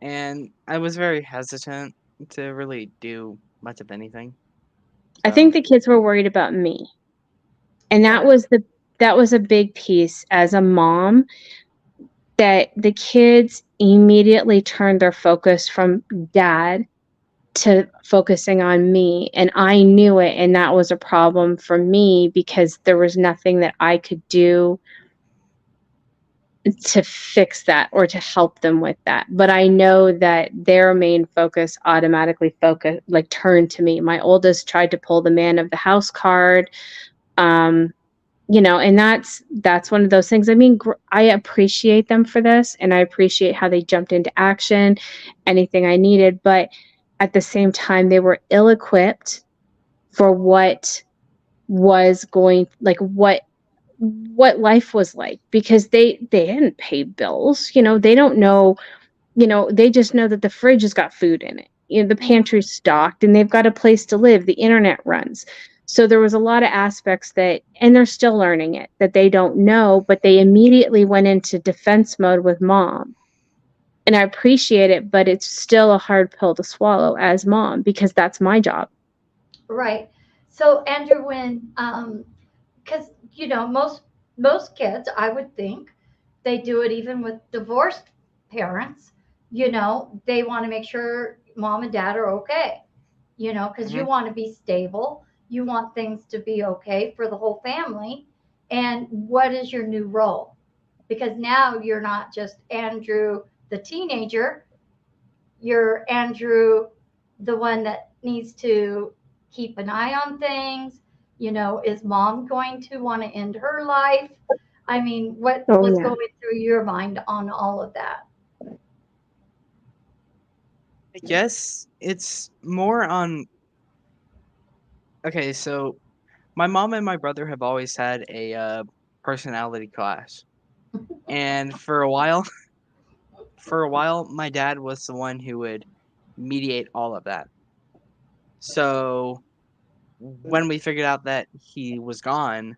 E: And I was very hesitant to really do much of anything.
D: I
E: So,
D: think the kids were worried about me. And
C: Yeah.
D: that was a big piece as a mom, that the kids immediately turned their focus from dad to focusing on me, and I knew it, and that was a problem for me because there was nothing that I could do to fix that or to help them with that. But I know that their main focus automatically turned to me. My oldest tried to pull the man of the house card. um and that's one of those things. I mean, I appreciate them for this, and I appreciate how they jumped into action, anything I needed, but at the same time they were ill equipped for what was going, like, what life was like, because they didn't pay bills. They don't know. They just know that the fridge has got food in it. The
C: Hmm.
D: pantry's stocked, and they've got a place to live. The internet runs. So there was a lot of aspects that, and they're still learning it, that they don't know, but they immediately went into defense mode with mom. And I appreciate it, but it's still a hard pill to swallow as mom, because that's my job.
C: Right. So, Andrew, when because most kids, I would think, they do it even with divorced parents. They want to make sure mom and dad are okay. Because you
E: mhm.
C: want to be stable, you want things to be okay for the whole family. And what is your new role? Because now you're not just Andrew the teenager, you're Andrew the one that needs to keep an eye on things. Is mom going to want to end her life? I mean, what
D: Oh
C: was
D: yeah.
C: going through your mind on all of that?
E: I guess it's more on. Okay, so my mom and my brother have always had a personality clash, and for a while, my dad was the one who would mediate all of that. So when we figured out that he was gone,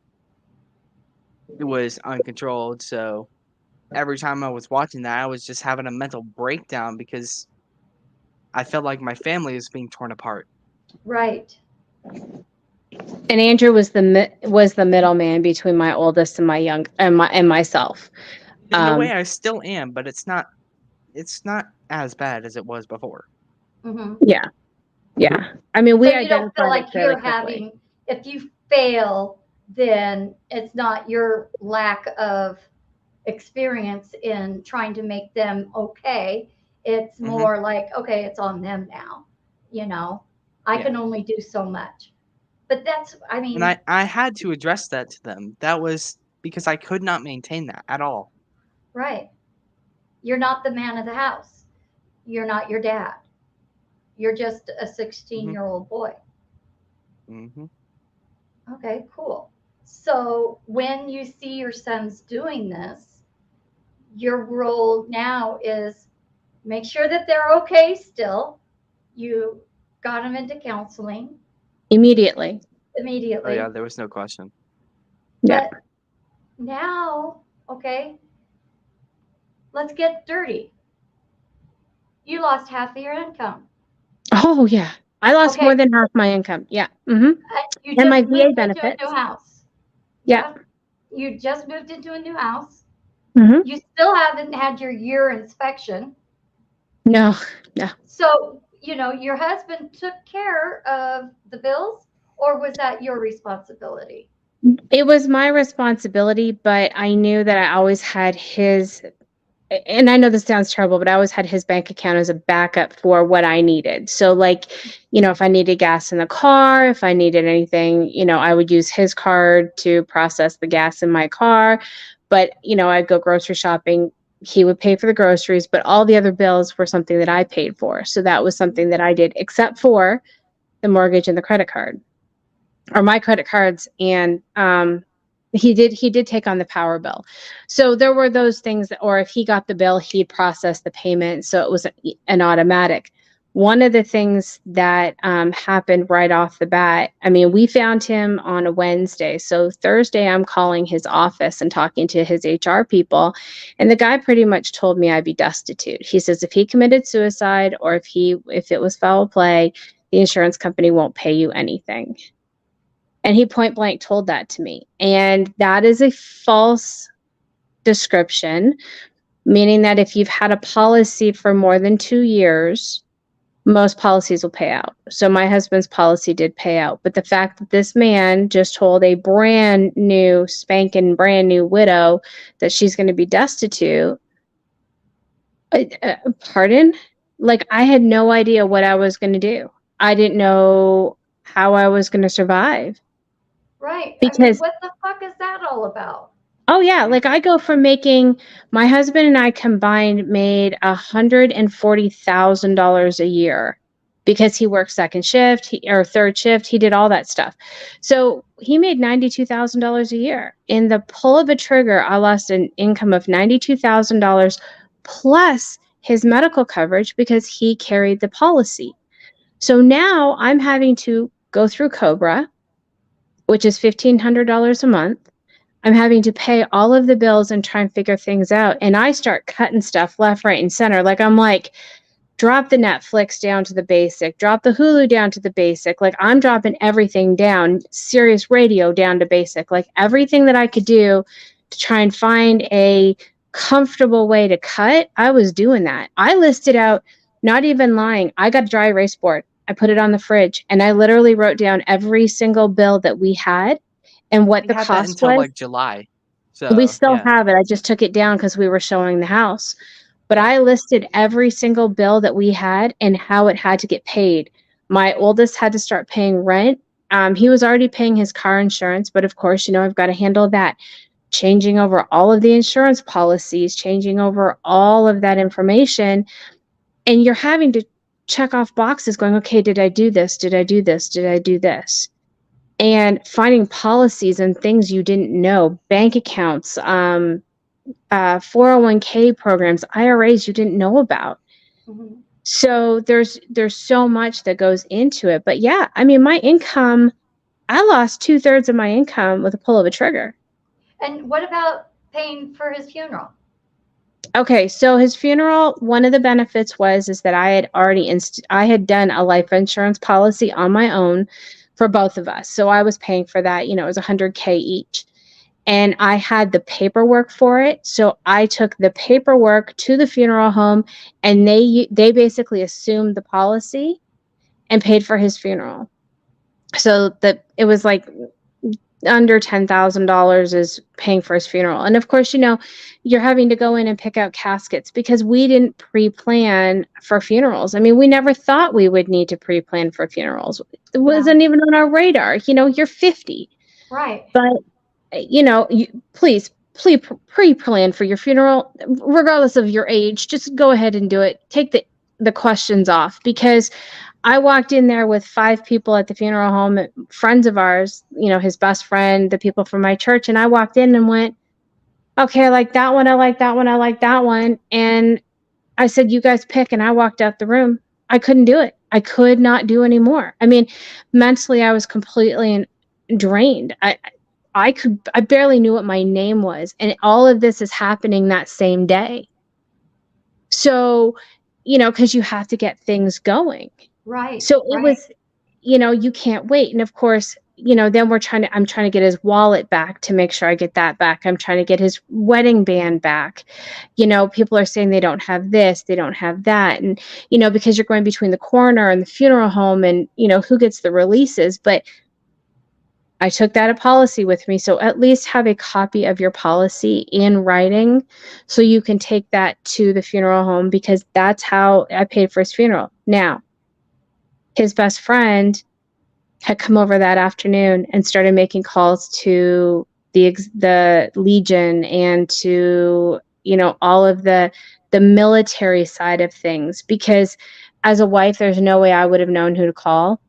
E: it was uncontrolled. So every time I was watching that, I was just having a mental breakdown because I felt like my family was being torn apart.
C: Right.
D: And Andrew was the middleman between my oldest and my young and myself.
E: In a way,
D: um
E: I still am, but it's not as bad as it was before.
C: Hmm.
D: yeah. Yeah. I mean,
C: So
D: we
C: you don't feel
D: identified it
C: like
D: fairly
C: you're
D: quickly.
C: having, if you fail, then it's not your lack of experience in trying to make them okay. It's
E: Hmm.
C: more like, okay, it's on them now. You know, I
E: Yeah.
C: can only do so much. But that's, I mean,
E: And I had to address that to them. That was because I could not maintain that at all.
C: right. You're not the man of the house. You're not your dad. You're just a 16-year-old boy.
E: Mm-hmm.
C: Okay, cool. So when you see your sons doing this, your role now is make sure that they're okay still. You got them into counseling
D: Immediately.
E: Oh
C: immediately.
E: yeah, there was no question.
D: Yeah.
C: But now, okay, let's get dirty. You lost half of your income.
D: Oh yeah. I lost
C: Okay.
D: more than half my income. Yeah. Mm-hmm.
C: You
D: And my
C: just
D: VA
C: moved into a
D: benefits.
C: new house.
D: Yeah.
C: You just moved into a new house.
D: Mm-hmm.
C: You still haven't had your year inspection.
D: No. No.
C: So, your husband took care of the bills, or was that your responsibility?
D: It was my responsibility, but I knew that I always had his, and I know this sounds terrible, but I always had his bank account as a backup for what I needed. So like, if I needed gas in the car, if I needed anything, I would use his card to process the gas in my car. But, I'd go grocery shopping. He would pay for the groceries, but all the other bills were something that I paid for. So that was something that I did, except for the mortgage and the credit card, or my credit cards. And he did take on the power bill. So there were those things that, or if he got the bill, he'd process the payment, so it was an automatic. One of the things that happened right off the bat, I mean, we found him on a Wednesday. So Thursday, I'm calling his office and talking to his HR people. And the guy pretty much told me I'd be destitute. He says if he committed suicide, or if it was foul play, the insurance company won't pay you anything. And he point blank told that to me. And that is a false description, meaning that if you've had a policy for more than 2 years, most policies will pay out. So my husband's policy did pay out. But the fact that this man just told a brand new, spanking brand new widow that she's going to be destitute, pardon? Like, I had no idea what I was going to do. I didn't know how I was going to survive.
C: Right. I mean,
D: Because
C: what the fuck is that all about?
D: oh yeah, like I go from making, my husband and I combined made $140,000 a year because he worked second shift or third shift. He did all that stuff. So he made $92,000 a year. In the pull of a trigger, I lost an income of $92,000 plus his medical coverage because he carried the policy. So now I'm having to go through Cobra, which is $1,500 a month. I'm having to pay all of the bills and try and figure things out. And I start cutting stuff left, right, and center. Like, I'm like, drop the Netflix down to the basic, drop the Hulu down to the basic. Like, I'm dropping everything down, Sirius Radio down to basic. Like, everything that I could do to try and find a comfortable way to cut, I was doing that. I listed out, not even lying, I got a dry erase board. I put it on the fridge, and I literally wrote down every single bill that we had and what
E: We
D: the
E: had that
D: cost
E: until
D: was.
E: like July. So
D: We still
E: yeah.
D: have it. I just took it down because we were showing the house. But
E: Yeah.
D: I listed every single bill that we had and how it had to get paid. My oldest had to start paying rent. He was already paying his car insurance, but of course, I've got to handle that. Changing over all of the insurance policies, changing over all of that information. And you're having to check off boxes going, okay, did I do this? Did I do this? Did I do this? And finding policies and things you didn't know, bank accounts, 401k programs, IRAs you didn't know about.
C: Mm-hmm.
D: So there's so much that goes into it. But yeah, I mean, my income, I lost 2/3 of my income with a pull of a trigger.
C: And what about paying for his funeral?
D: Okay, so his funeral, one of the benefits is that I had already I had done a life insurance policy on my own for both of us. So I was paying for that, it was $100K each. And I had the paperwork for it. So I took the paperwork to the funeral home, and they basically assumed the policy and paid for his funeral. So it was like under $10,000 is paying for his funeral. And of course, you're having to go in and pick out caskets because we didn't pre-plan for funerals. I mean, we never thought we would need to pre-plan for funerals. It wasn't even on our radar. You're 50.
C: Right.
D: But, please pre-plan for your funeral, regardless of your age. Just go ahead and do it. Take the questions off, because I walked in there with 5 people at the funeral home, friends of ours, his best friend, the people from my church. And I walked in and went, okay, I like that one. I like that one. I like that one. And I said, you guys pick. And I walked out the room. I couldn't do it. I could not do anymore. I mean, mentally, I was completely drained. I barely knew what my name was. And all of this is happening that same day. So, because you have to get things going.
C: Right.
D: So it was, you can't wait. And of course, then I'm trying to get his wallet back to make sure I get that back. I'm trying to get his wedding band back. People are saying they don't have this, they don't have that. And, because you're going between the coroner and the funeral home and, who gets the releases. But I took that a policy with me. So at least have a copy of your policy in writing so you can take that to the funeral home, because that's how I paid for his funeral. Now, his best friend had come over that afternoon and started making calls to the Legion and to, all of the military side of things, because as a wife, there's no way I would have known who to call.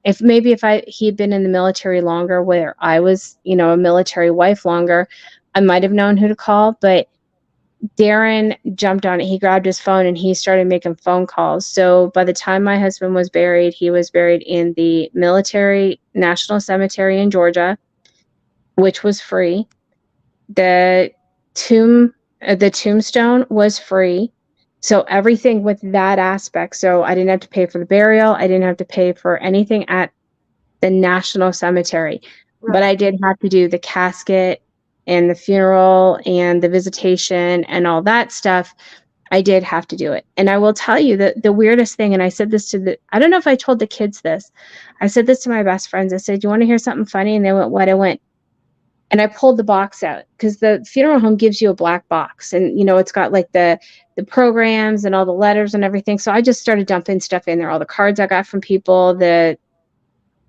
D: If he'd been in the military longer, where I was, a military wife longer, I might have known who to call. But Darren jumped on it. He grabbed his phone and he started making phone calls. So by the time my husband was buried, he was buried in the military national cemetery in Georgia, which was free. The tombstone was free. So everything with that aspect. So I didn't have to pay for the burial. I didn't have to pay for anything at the national cemetery. Right. But I did have to do the casket and the funeral and the visitation and all that stuff. I did have to do it. And I will tell you that the weirdest thing, and I said this I don't know if I told the kids this. I said this to my best friends. I said, do you want to hear something funny? And they went, what? I went, and I pulled the box out, because the funeral home gives you a black box, and it's got like the programs and all the letters and everything. So I just started dumping stuff in there, all the cards I got from people, the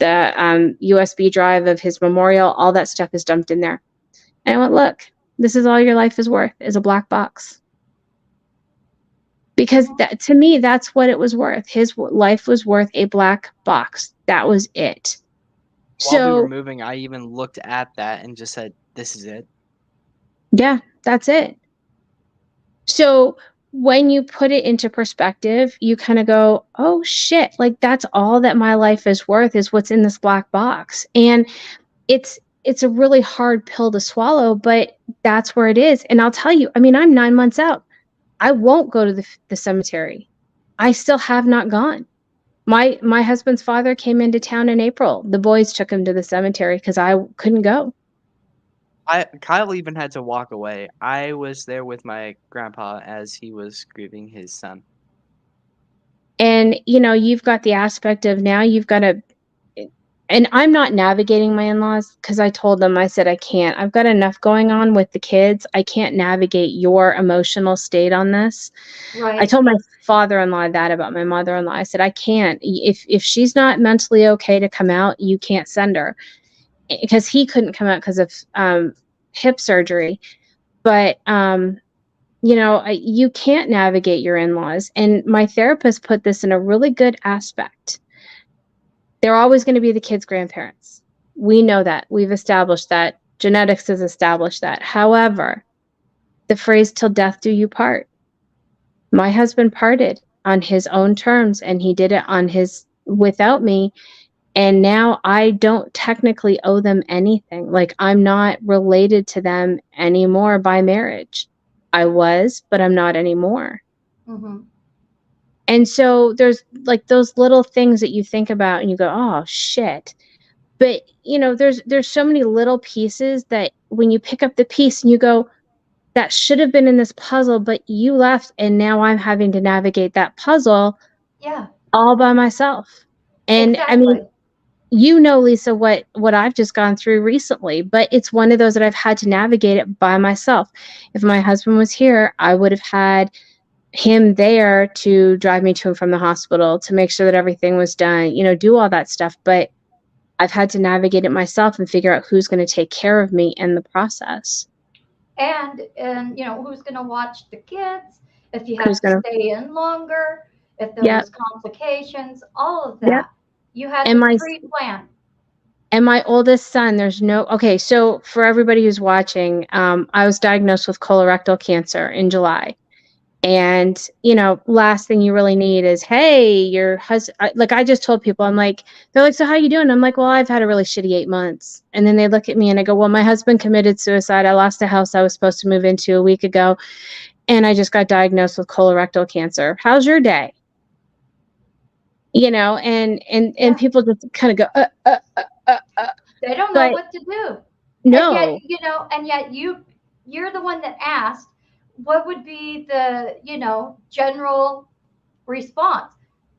D: USB drive of his memorial, all that stuff is dumped in there. And I went, look, this is all your life is worth, is a black box. Because to me, that's what it was worth. His life was worth a black box. That was it.
E: While we were moving, I even looked at that and just said, this is it.
D: Yeah, that's it. So when you put it into perspective, you kind of go, oh shit, like that's all that my life is worth, is what's in this black box. And it's a really hard pill to swallow, but that's where it is. And I'll tell you, I mean, I'm 9 months out. I won't go to the cemetery. I still have not gone. My husband's father came into town in April. The boys took him to the cemetery because I couldn't go.
E: Kyle even had to walk away. I was there with my grandpa as he was grieving his son.
D: And, you've got the aspect of now you've got to, and I'm not navigating my in-laws, because I told them, I said, I can't. I've got enough going on with the kids. I can't navigate your emotional state on this. Right. I told my father-in-law that about my mother-in-law. I said, I can't. If she's not mentally okay to come out, you can't send her. Because he couldn't come out because of hip surgery. But, you can't navigate your in-laws. And my therapist put this in a really good aspect. They're always going to be the kids' grandparents. We know that. We've established that. Genetics has established that. However, the phrase "till death do you part." My husband parted on his own terms, and he did it without me. And now I don't technically owe them anything. Like, I'm not related to them anymore by marriage. I was, but I'm not anymore. Mm-hmm. And so there's like those little things that you think about and you go, oh shit. But there's so many little pieces that when you pick up the piece and you go, that should have been in this puzzle, but you left, and now I'm having to navigate that puzzle all by myself. And exactly. I mean, you know, Lisa, what I've just gone through recently, but it's one of those that I've had to navigate it by myself. If my husband was here, I would have had him there to drive me to and from the hospital, to make sure that everything was done, you know, do all that stuff. But I've had to navigate it myself and figure out who's going to take care of me in the process.
C: And you know, who's going to watch the kids if you
D: Who's
C: have to
D: going to,
C: stay in longer, if there
D: yep,
C: was complications, all of
D: yep.
C: that. You had
D: And
C: to
D: my
C: pre-plan.
D: And my oldest son, there's no, okay, so for everybody who's watching, I was diagnosed with colorectal cancer in July. And, you know, last thing you really need is, hey, your husband, like I just told people, I'm like, they're like, so how you doing? I'm like, well, I've had a really shitty 8 months. And then they look at me and I go, well, my husband committed suicide. I lost a house I was supposed to move into a week ago. And I just got diagnosed with colorectal cancer. How's your day? You know, and people just kind of go,
C: They don't know
D: but
C: what to do. And yet,
D: no.
C: you know, and yet you're the one that asked what would be the, you know, general response.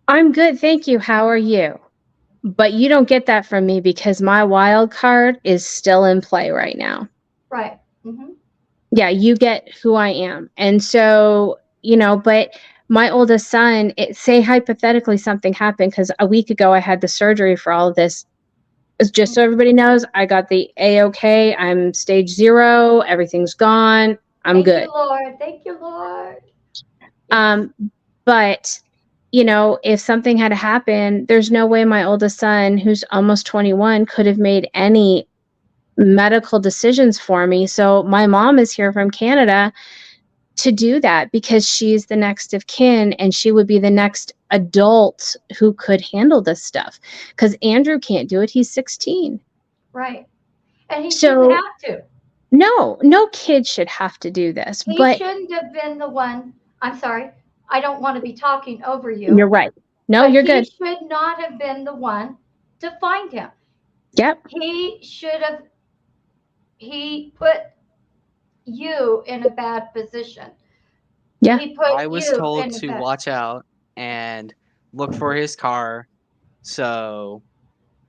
D: I'm good, thank you. How are you? But you don't get that from me because my wild card is still in play right now.
C: Right. Hmm.
D: Yeah, you get who I am. And so, you know, but my oldest son, say hypothetically something happened, because a week ago I had the surgery for all of this. It's just so everybody knows, I got the A-OK. I'm stage 0. Everything's gone. I'm
C: Thank you,
D: good.
C: Lord. Thank you, Lord. Yes.
D: Um, but you know, if something had happened, there's no way my oldest son, who's almost 21, could have made any medical decisions for me. So my mom is here from Canada to do that because she's the next of kin and she would be the next adult who could handle this stuff. Because Andrew can't do it. He's 16.
C: Right. And he shouldn't
D: So
C: have to.
D: no kid should have to do this.
C: He
D: But
C: shouldn't have been the one. I'm sorry. I don't want to be talking over
D: you're
C: you,
D: right. No,
C: but
D: you're
C: he
D: good.
C: should not have been the one to find him.
D: Yep.
C: He should have, he put you in a bad position.
D: Yeah.
C: He put
E: I was
C: you
E: told
C: in a
E: to
C: bad,
E: watch out and look for his car. So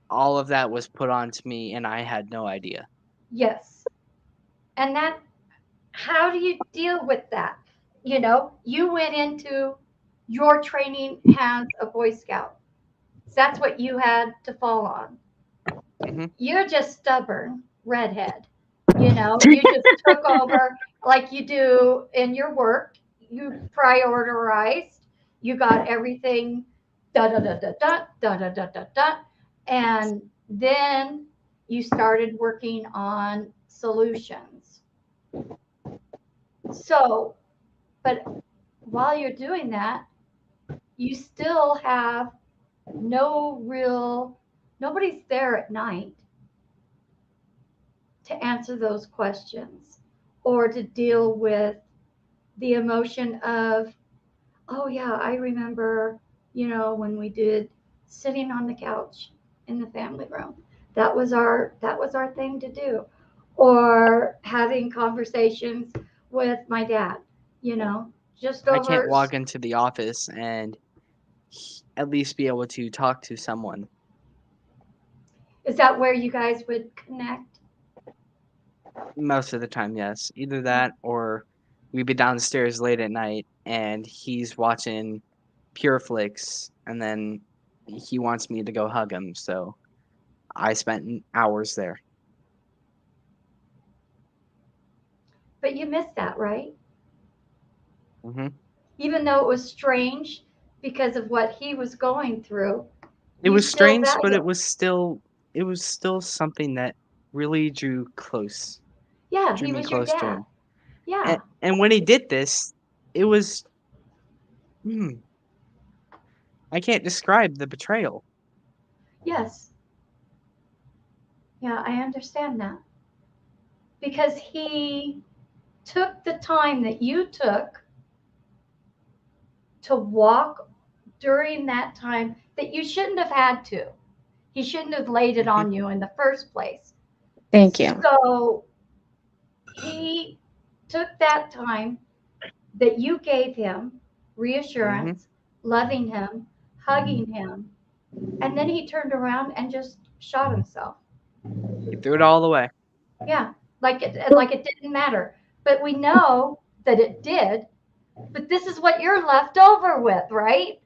E: all of that was put onto me and I had no idea.
C: yes. And that, how do you deal with that? You know, you went into your training as a Boy Scout. That's what you had to fall on.
E: Hmm.
C: You're just stubborn redhead. You know, you just took over like you do in your work. You prioritized. You got everything da da da da da da da da da da, and then you started working on solutions. So, but while you're doing that, you still have no real, nobody's there at night to answer those questions or to deal with the emotion of, oh yeah, I remember, you know, when we did sitting on the couch in the family room. That was our thing to do. Or having conversations with my dad, you know, just
E: I can't
C: over.
E: walk into the office and at least be able to talk to someone.
C: Is that where you guys would connect?
E: Most of the time, yes. Either that or we'd be downstairs late at night and he's watching Pure Flicks and then he wants me to go hug him. So I spent hours there.
C: But you missed that, right?
E: Hmm.
C: Even though it was strange because of what he was going through,
E: It
C: you
E: was
C: still
E: strange, but
C: value.
E: it was still something that really
C: Yeah,
E: drew
C: he
E: me
C: was your
E: close to
C: dad.
E: him.
C: Yeah.
E: And when he did this, it was hmm, I can't describe the betrayal.
C: Yes. Yeah, I understand that. Because he took the time that you took to walk during that time that you shouldn't have had to. He shouldn't have laid it
E: Hmm.
C: on you in the first place.
D: Thank you.
C: So he took that time that you gave him,
E: Hmm.
C: reassurance, loving him, hugging him, And then he turned around and just shot himself.
E: He threw it all away.
C: Yeah, like it didn't matter. But we know that it did. But this is what you're left over with, right?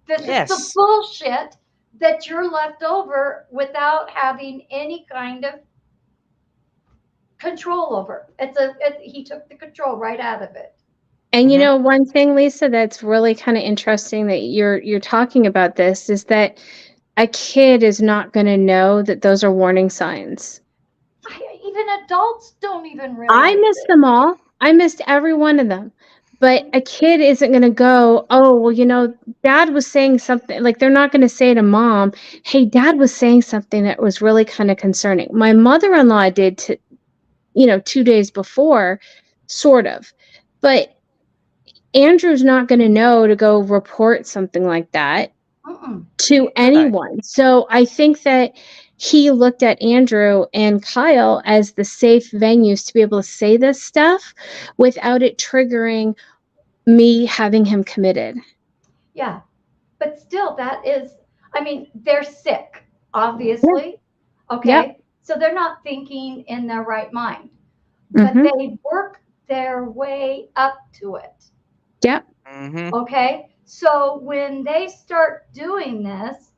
C: This is the
E: Yes.
C: bullshit that you're left over without having any kind of control over. He took the control right out of it.
D: And you
E: Mhm.
D: know, one thing, Lisa, that's really kind of interesting that you're talking about this is that a kid is not going to know that those are warning signs.
C: Even adults don't even
D: I
C: realize
D: missed
C: it.
D: them all. I missed every one of them. But a kid isn't going to go, oh, well, you know, dad was saying something. Like, they're not going to say to mom, hey, dad was saying something that was really kind of concerning. My mother-in-law did, 2 days before, sort of. But Andrew's not going to know to go report something like that
C: Mm-mm.
D: to
E: Right.
D: anyone. So I think that he looked at Andrew and Kyle as the safe venues to be able to say this stuff without it triggering me having him committed.
C: Yeah, but still, that is, I mean, they're sick, obviously.
D: Yep.
C: Okay, so they're not thinking in their right mind, but
D: Mm-hmm.
C: they work their way up to it.
D: Yep.
E: Mhm.
C: Okay, so when they start doing this,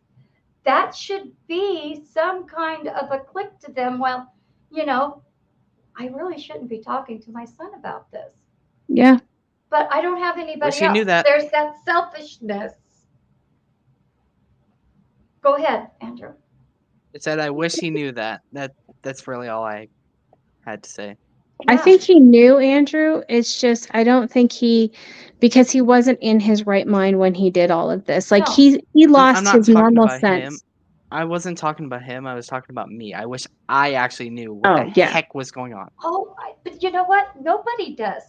C: that should be some kind of a click to them. Well, you know, I really shouldn't be talking to my son about this,
D: Yeah.
C: but I don't have
E: Wish
C: anybody
E: he knew
C: else.
E: that.
C: There's that selfishness. Go ahead, Andrew.
E: It said, "I wish he knew that." That's really all I had to say.
D: I
C: Yeah,
D: think he knew Andrew. It's just I don't think because he wasn't in his right mind when he did all of this. Like
C: no,
D: he
E: I'm
D: lost
E: not
D: his
E: talking
D: normal
E: about him.
D: sense.
E: I wasn't talking about him. I was talking about me. I wish I actually knew what the
D: Oh, yeah.
E: heck was going on.
C: oh, but you know what? Nobody does.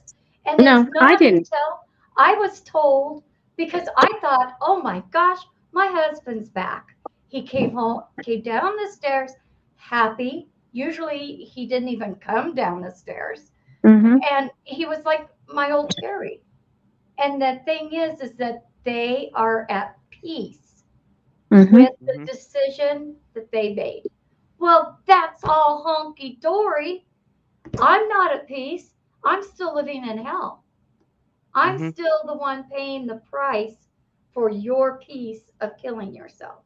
C: And it's
D: No, I
C: not
D: didn't.
C: until I was told, because I thought, oh my gosh, my husband's back. He came home, came down the stairs, happy. Usually he didn't even come down the stairs.
D: Mm-hmm.
C: And he was like my old Terry. And the thing is that they are at peace
D: Mm-hmm.
C: with the
E: Mhm.
C: decision that they made. Well, that's all honky dory. I'm not at peace. I'm still living in hell. I'm
E: Mhm.
C: still the one paying the price for your peace of killing yourself.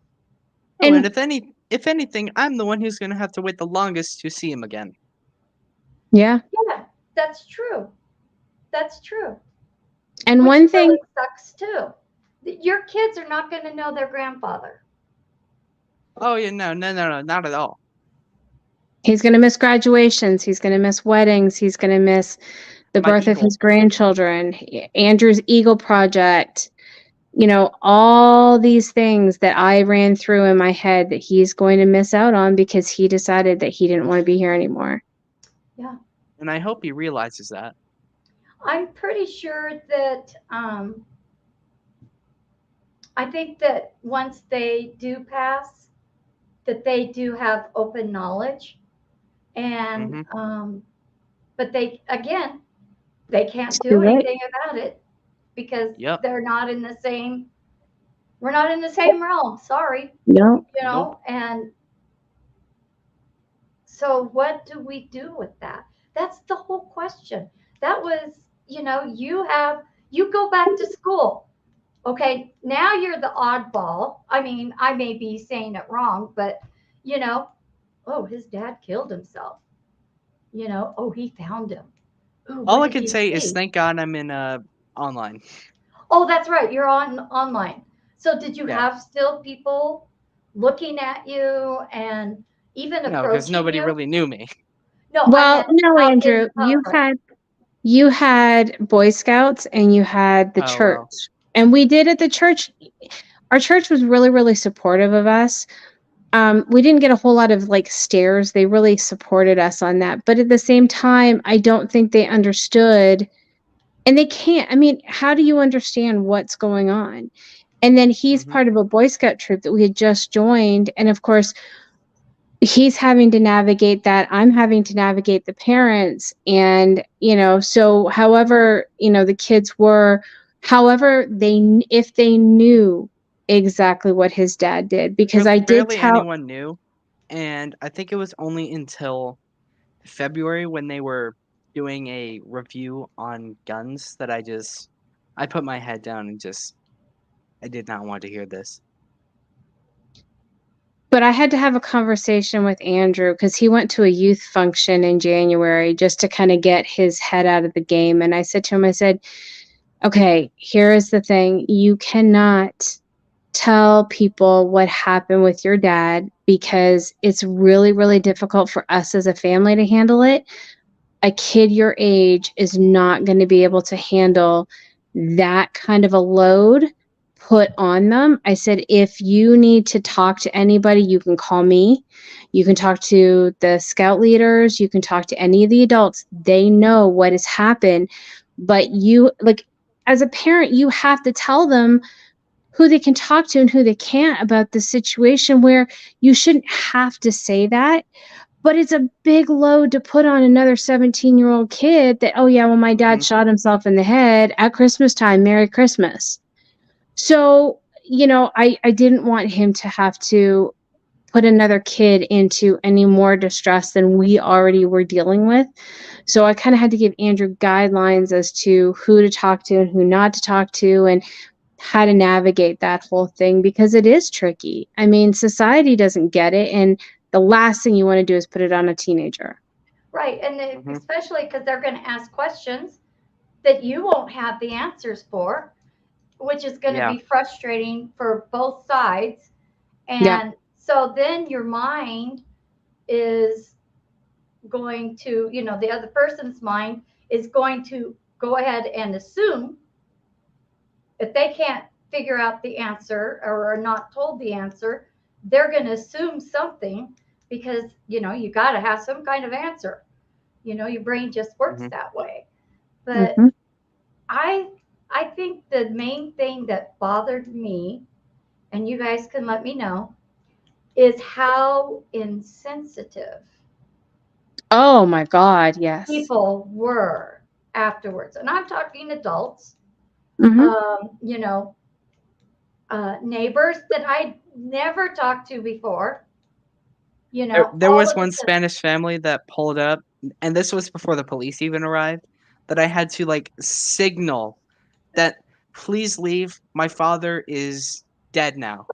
E: Oh, and
D: And
E: if anything, I'm the one who's gonna have to wait the longest to see him again.
D: yeah.
C: Yeah, that's true. That's true.
D: And
C: Which
D: one thing,
C: really sucks too. Your kids are not going to know their grandfather.
E: Oh yeah, no, not at all.
D: he's going to miss graduations, he's going to miss weddings, he's going to miss the
E: My
D: birth of his
E: eagle.
D: grandchildren, Andrew's Eagle project, all these things that I ran through in my head that he's going to miss out on because he decided that he didn't want to be here anymore.
C: Yeah.
E: And I hope he realizes that.
C: I'm pretty sure that I think that once they do pass, that they do have open knowledge, and
E: Mhm.
C: but they again they can't
D: It's
C: do
D: too late.
C: anything about it because
E: Yep.
C: they're not in the same. We're not in the same realm. Sorry,
D: No.
E: Nope.
C: and so what do we do with that? That's the whole question. That was, you go back to school. Okay, now you're the oddball. I mean, I may be saying it wrong, but you know, oh, his dad killed himself. Oh, he found him. Ooh,
E: All
C: what
E: I
C: did
E: can
C: he
E: say is
C: see?
E: thank God I'm in online.
C: Oh, that's right. You're online. So did you
E: Yeah.
C: have still people looking at you and even
E: No, because
C: approaching
E: nobody
C: you?
E: really knew me.
C: No, I
D: Well,
C: meant
D: no,
C: out in
D: Andrew,
C: public.
D: you had Boy Scouts and you had the
E: Oh
D: church.
E: well.
D: And we did at the church. Our church was really, really supportive of us. We didn't get a whole lot of like stares. They really supported us on that. But at the same time, I don't think they understood. And they can't. I mean, how do you understand what's going on? And then he's
E: Mhm.
D: part of a Boy Scout troop that we had just joined. And of course, he's having to navigate that. I'm having to navigate the parents. And, so however, the kids were, however, if they knew exactly what his dad did, because I did
E: barely
D: tell.
E: anyone knew, and I think it was only until February when they were doing a review on guns that I put my head down and I did not want to hear this.
D: But I had to have a conversation with Andrew because he went to a youth function in January just to kind of get his head out of the game. And I said to him, I said, okay, here is the thing. You cannot tell people what happened with your dad because it's really, really difficult for us as a family to handle it. A kid your age is not going to be able to handle that kind of a load put on them. I said, if you need to talk to anybody, you can call me. You can talk to the scout leaders. You can talk to any of the adults. They know what has happened. But you, like, as a parent, you have to tell them who they can talk to and who they can't about the situation, where you shouldn't have to say that. But it's a big load to put on another 17-year-old kid that, oh yeah, well, my dad shot himself in the head at Christmas time. Merry Christmas. So, I didn't want him to have to put another kid into any more distress than we already were dealing with. So I kind of had to give Andrew guidelines as to who to talk to and who not to talk to, and how to navigate that whole thing, because it is tricky. I mean, society doesn't get it, and the last thing you want to do is put it on a teenager.
C: Right. And especially because they're going to ask questions that you won't have the answers for, which is going to be frustrating for both sides. And so then your mind is going to, the other person's mind is going to go ahead and assume, if they can't figure out the answer or are not told the answer, they're going to assume something, because, you got to have some kind of answer. Your brain just works that way. But I think the main thing that bothered me, and you guys can let me know, is how insensitive
D: Oh my God, yes.
C: people were afterwards. And I'm talking adults, neighbors that I never talked to before.
E: There was one Spanish family that pulled up, and this was before the police even arrived, that I had to signal that, please leave. My father is dead now.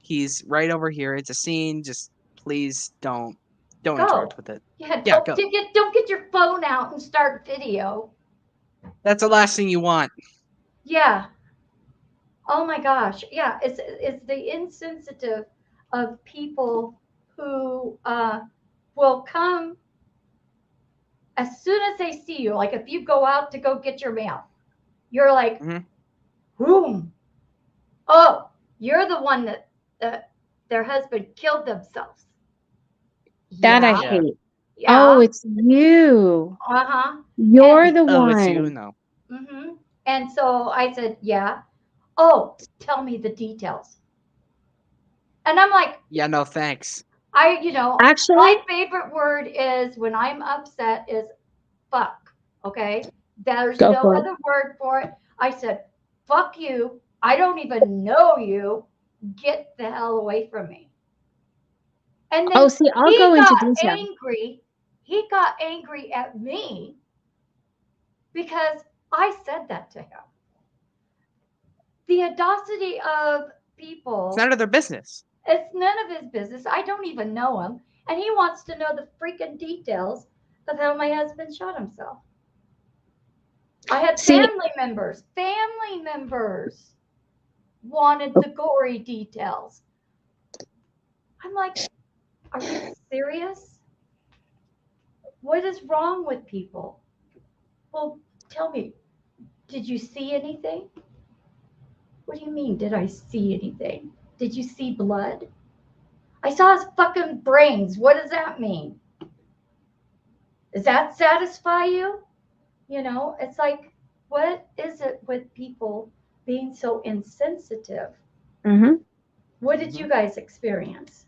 E: He's right over here. It's a scene. Just please don't interact with it.
C: Yeah,
E: go.
C: Don't get your phone out and start video.
E: That's the last thing you want.
C: Yeah. Oh my gosh. Yeah, it's the insensitive of people who will come as soon as they see you. Like if you go out to go get your mail, you're like, boom. Oh, you're the one that their husband killed themselves.
D: That I hate. Yeah. Oh, it's you. You're the one.
E: It's you, no.
C: And so I said, yeah. Oh, tell me the details. And I'm like,
E: yeah, no, thanks.
C: Actually, my favorite word is, when I'm upset, is fuck. Okay. There's no other word for it. I said, fuck you. I don't even know you. Get the hell away from me. And then
D: I'll go into detail.
C: He got angry at me because I said that to him. The audacity of people.
E: It's none of their business.
C: It's none of his business. I don't even know him. And he wants to know the freaking details of how my husband shot himself. I had family members wanted the gory details. I'm like, are you serious? What is wrong with people? Well, tell me, did you see anything? What do you mean, did I see anything? Did you see blood? I saw his fucking brains. What does that mean? Does that satisfy you? It's like, what is it with people being so insensitive? What did you guys experience?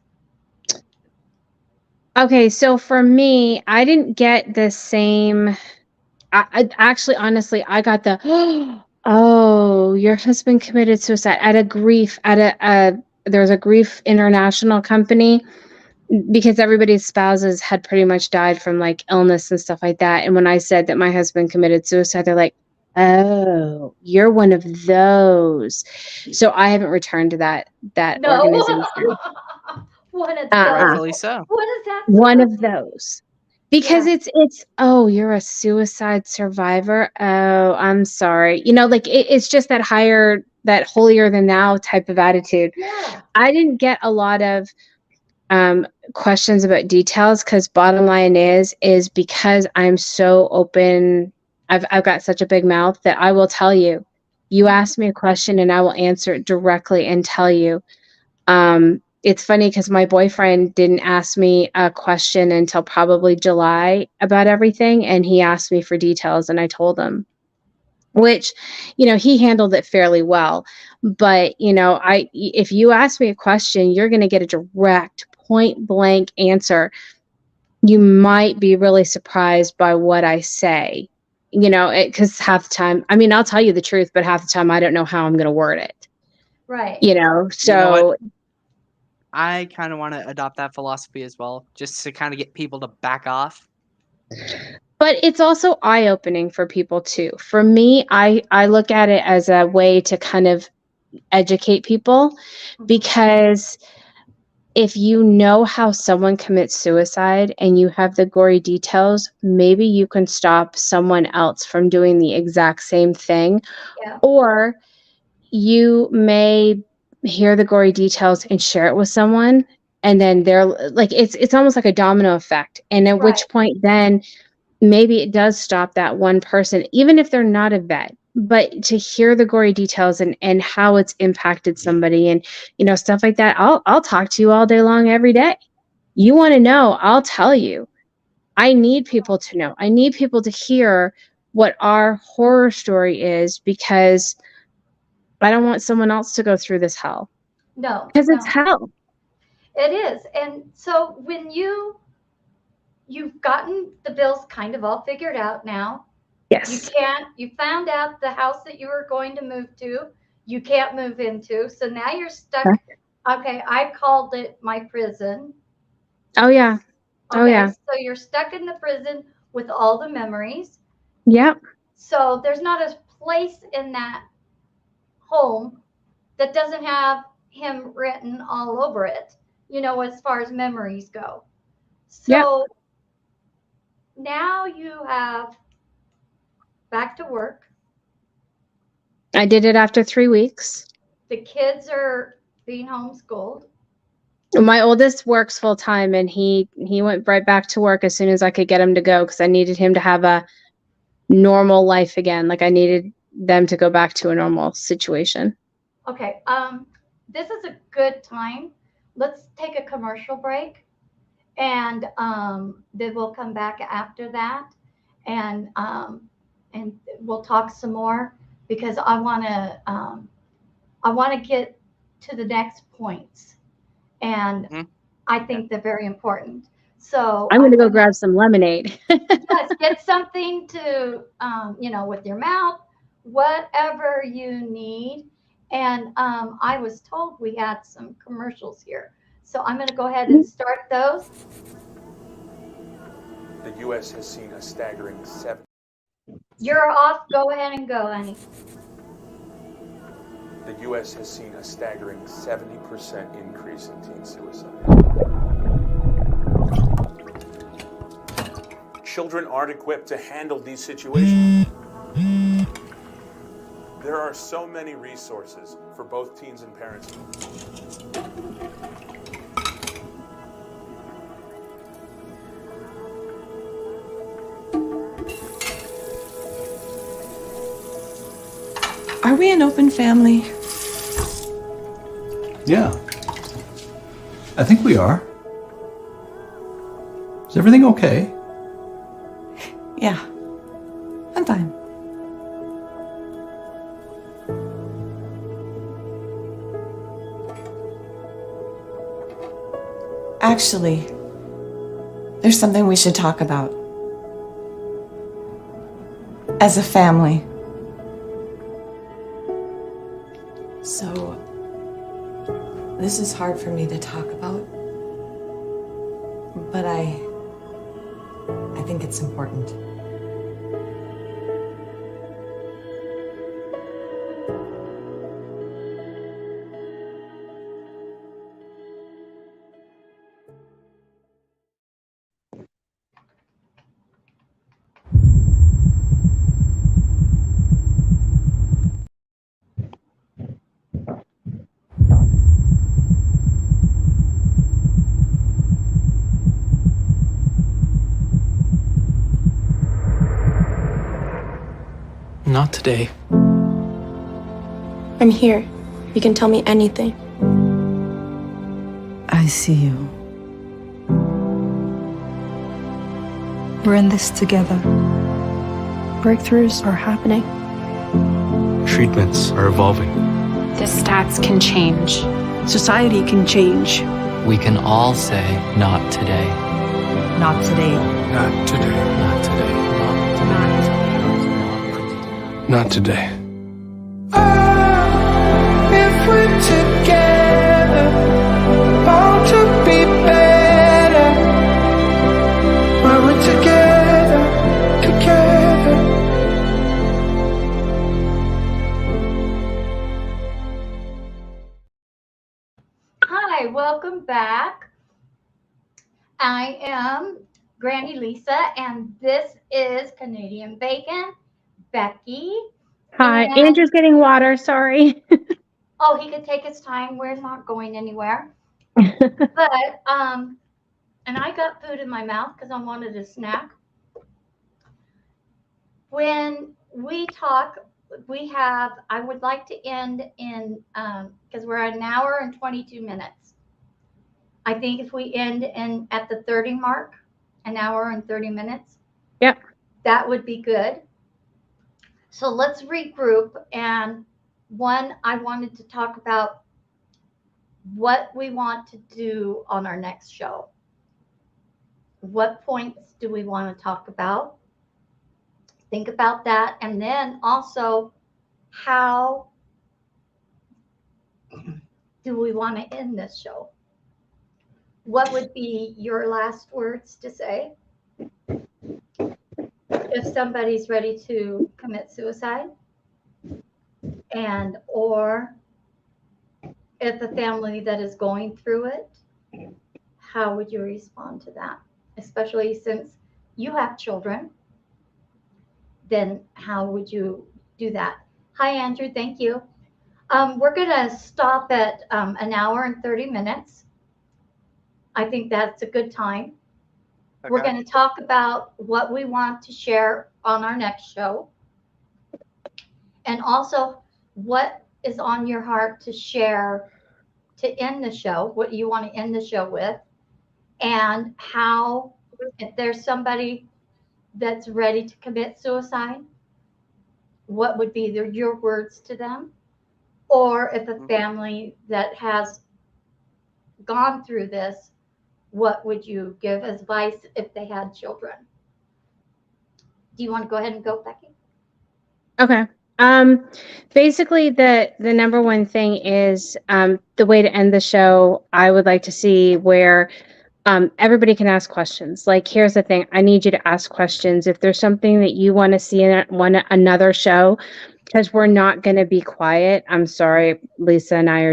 D: Okay, so for me, I didn't get the same. I actually, honestly, I got the Oh, your husband committed suicide at there was a grief international company because everybody's spouses had pretty much died from like illness and stuff like that. And when I said that my husband committed suicide, they're like, "Oh, you're one of those." So I haven't returned to that
C: No.
D: organization.
C: One of
D: Uh-uh.
C: those.
E: Rightfully so.
C: What is that?
D: One
C: supposed
D: of those. Because
C: Yeah.
D: it's oh, you're a suicide survivor. Oh, I'm sorry. You know, like it's just that holier than thou type of attitude.
C: Yeah.
D: I didn't get a lot of questions about details because bottom line is because I'm so open. I've got such a big mouth that I will tell you. You ask me a question and I will answer it directly and tell you. It's funny because my boyfriend didn't ask me a question until probably July about everything, and he asked me for details, and I told him, which, you know, he handled it fairly well. But, you know, if you ask me a question, you're going to get a direct, point blank answer. You might be really surprised by what I say, you know, because half the time, I mean, I'll tell you the truth, but half the time I don't know how I'm going to word it,
C: Right.
D: you know,
E: You know
D: so.
E: what? I kind of want to adopt that philosophy as well, just to kind of get people to back off.
D: But it's also eye-opening for people too. For me, I look at it as a way to kind of educate people, because if you know how someone commits suicide and you have the gory details, maybe you can stop someone else from doing the exact same thing.
C: Yeah.
D: Or you may hear the gory details and share it with someone, and then they're like, it's almost like a domino effect. And at which point then maybe it does stop that one person, even if they're not a vet, but to hear the gory details and how it's impacted somebody and, you know, stuff like that. I'll talk to you all day long, every day. You want to know, I'll tell you. I need people to know. I need people to hear what our horror story is, because I don't want someone else to go through this hell.
C: No.
D: Because it's
C: no.
D: hell.
C: It is. And so when you've gotten the bills kind of all figured out now.
D: Yes.
C: You found out the house that you were going to move to, you can't move into. So now you're stuck. Okay, I called it my prison.
D: Oh yeah.
C: Okay,
D: Oh yeah.
C: so you're stuck in the prison with all the memories.
D: Yep.
C: So there's not a place in that home that doesn't have him written all over it, you know, as far as memories go. So now you have back to work.
D: I did it after 3 weeks.
C: The kids are being homeschooled.
D: My oldest works full time, and he went right back to work as soon as I could get him to go, because I needed him to have a normal life again. Like I needed them to go back to a normal situation.
C: Okay, this is a good time. Let's take a commercial break, and then we'll come back after that, and we'll talk some more, because I want to get to the next points, and I think they're very important. So
D: I'm going to go grab some lemonade.
C: yes, get something to, you know, with your mouth, whatever you need. And I was told we had some commercials here. So I'm going to go ahead and start those.
F: The U.S. has seen a staggering 7.
C: You're off. Go ahead and go, honey.
F: The U.S. has seen a staggering 70% increase in teen suicide. Children aren't equipped to handle these situations. There are so many resources for both teens and parents.
G: Are we an open family?
H: Yeah. I think we are. Is everything okay?
G: Yeah. I'm fine. Actually, there's something we should talk about. As a family. This is hard for me to talk about, but I think it's important.
I: Not today.
J: I'm here. You can tell me anything.
K: I see you. We're in this together.
J: Breakthroughs are happening.
I: Treatments are evolving.
D: The stats can change.
J: Society can change.
L: We can all say, not today.
K: Not today.
I: Not today.
L: Not today.
I: Not today.
A: If we're together, bound to be better. When we're together.
C: Hi, welcome back. I am Granny Lisa, and this is Canadian Bacon. Becky.
D: Hi,
C: And-
D: Andrew's getting water. Sorry.
C: Oh, he could take his time. We're not going anywhere. But and I got food in my mouth because I wanted a snack. When we talk, I would like to end in because we're at an hour and 22 minutes. I think if we end at the 30 mark, an hour and 30 minutes.
D: Yep.
C: That would be good. So let's regroup. And one, I wanted to talk about what we want to do on our next show. What points do we want to talk about? Think about that. And then also, how do we want to end this show? What would be your last words to say? If somebody's ready to commit suicide, and or if a family that is going through it, how would you respond to that? Especially since you have children, then how would you do that? Hi, Andrew. Thank you. We're going to stop at an hour and 30 minutes. I think that's a good time. Okay. We're going to talk about what we want to share on our next show. And also what is on your heart to share to end the show, what you want to end the show with, and how, if there's somebody that's ready to commit suicide, what would be your words to them? Or if a family that has gone through this, what would you give advice if they had children? Do you want to go ahead and go, Becky?
D: Okay. Basically the number one thing is the way to end the show. I would like to see where everybody can ask questions. Like, here's the thing. I need you to ask questions. If there's something that you want to see in another show, because we're not going to be quiet. I'm sorry, Lisa and I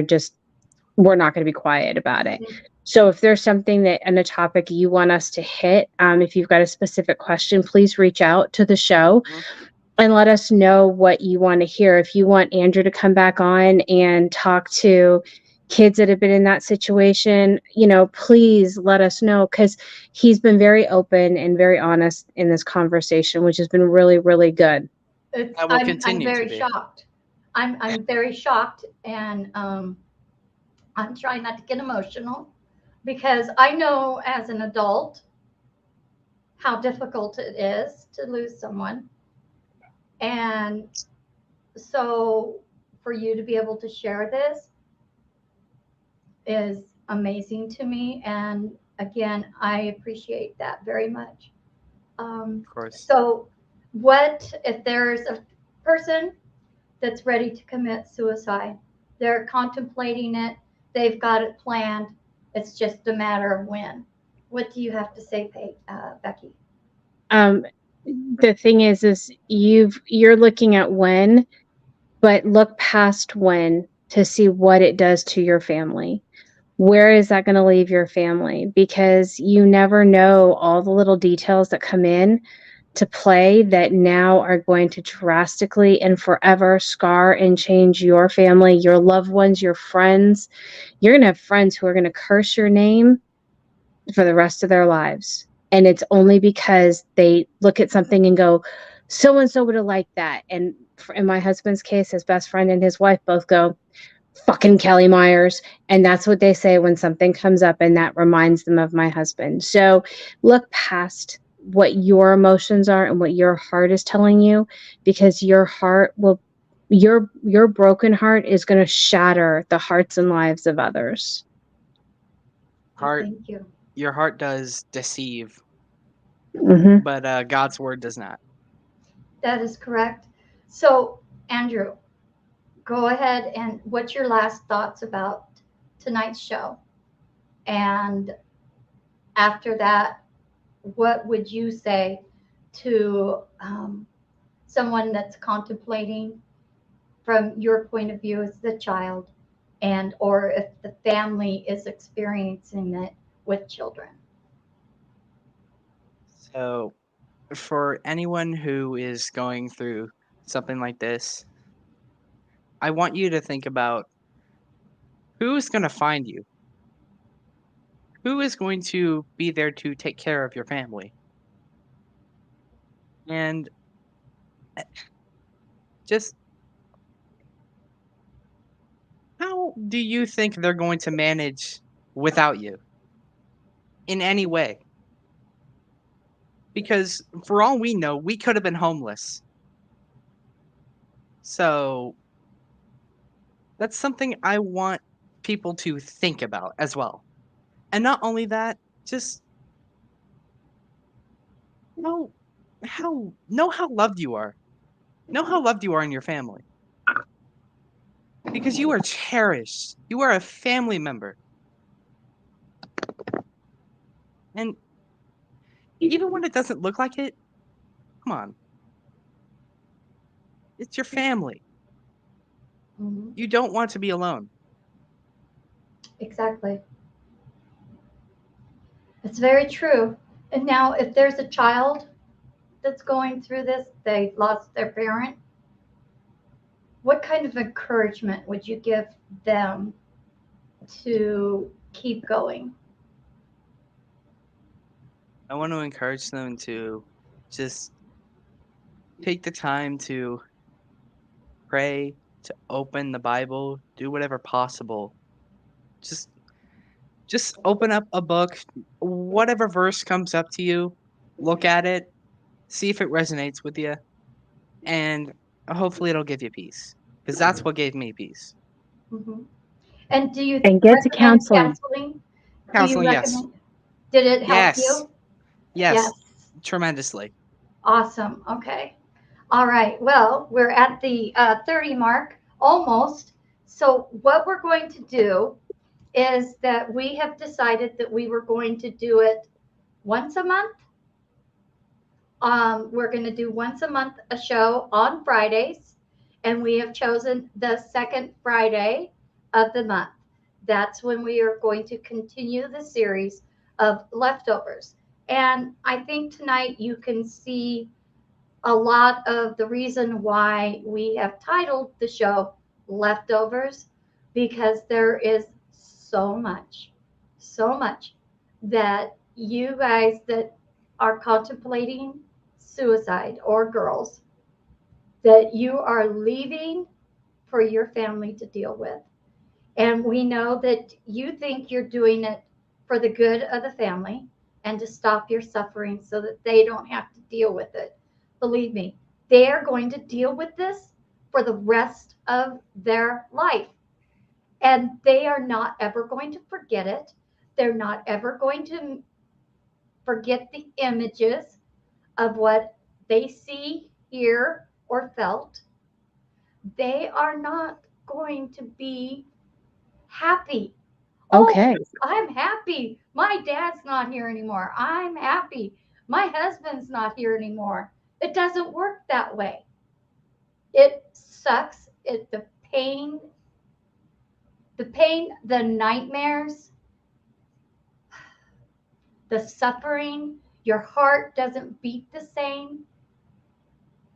D: we're not going to be quiet about it. Mm-hmm. So if there's something and a topic you want us to hit, if you've got a specific question, please reach out to the show. Mm-hmm. And let us know what you want to hear. If you want Andrew to come back on and talk to kids that have been in that situation, please let us know, because he's been very open and very honest in this conversation, which has been really, really good.
E: I will continue
C: I'm very
E: to be.
C: shocked. I'm very shocked, and I'm trying not to get emotional, because I know as an adult how difficult it is to lose someone. And so for you to be able to share this is amazing to me. And again, I appreciate that very much.
E: Of course.
C: So what if there's a person that's ready to commit suicide? They're contemplating it. They've got it planned. It's just a matter of when. What do you have to say, Becky?
D: The thing is you're looking at when, but look past when to see what it does to your family. Where is that going to leave your family? Because you never know all the little details that come in to play that now are going to drastically and forever scar and change your family, your loved ones, your friends. You're going to have friends who are going to curse your name for the rest of their lives. And it's only because they look at something and go, so and so would have liked that. And in my husband's case, his best friend and his wife both go, fucking Kelly Meyers. And that's what they say when something comes up and that reminds them of my husband. So look past what your emotions are and what your heart is telling you, because your heart will, your broken heart is going to shatter the hearts and lives of others.
E: Heart,
C: Thank you.
E: your heart does deceive,
D: Mm-hmm.
E: but God's word does not.
C: That is correct. So, Andrew, go ahead and what's your last thoughts about tonight's show? And after that, what would you say to someone that's contemplating from your point of view as the child, and or if the family is experiencing it with children?
E: So, for anyone who is going through something like this, I want you to think about who's going to find you. Who is going to be there to take care of your family? And just how do you think they're going to manage without you in any way? Because for all we know, we could have been homeless. So that's something I want people to think about as well. And not only that, just know know how loved you are. Know how loved you are in your family. Because you are cherished. You are a family member. And even when it doesn't look like it, come on. It's your family.
C: Mm-hmm.
E: You don't want to be alone.
C: Exactly. It's very true. And now, if there's a child that's going through this, they lost their parent, what kind of encouragement would you give them to keep going?
E: I want to encourage them to just take the time to pray, to open the Bible, do whatever possible. Just just open up a book, whatever verse comes up to you, look at it, see if it resonates with you, and hopefully it'll give you peace. Because that's what gave me peace.
C: Mm-hmm. And do you
D: And get to
C: recommend
D: counseling.
C: counseling? Do you
E: Counseling, yes.
C: recommend? Did it help
E: Yes.
C: you?
E: Yes.
C: Yes.
E: Tremendously.
C: Awesome. Okay. All right. Well, we're at the 30 mark almost. So, what we're going to do is that we have decided that we were going to do it once a month. We're going to do once a month a show on Fridays, and we have chosen the second Friday of the month. That's when we are going to continue the series of leftovers. And I think tonight you can see a lot of the reason why we have titled the show Leftovers, because there is so much that you guys that are contemplating suicide, or girls, that you are leaving for your family to deal with. And we know that you think you're doing it for the good of the family and to stop your suffering so that they don't have to deal with it. Believe me, they are going to deal with this for the rest of their life. And they are not ever going to forget it. They're not ever going to forget the images of what they see, hear, or felt. They are not going to be happy
D: Okay.
C: I'm happy my dad's not here anymore. I'm happy my husband's not here anymore. It doesn't work that way. It sucks. The pain, the nightmares, the suffering, your heart doesn't beat the same.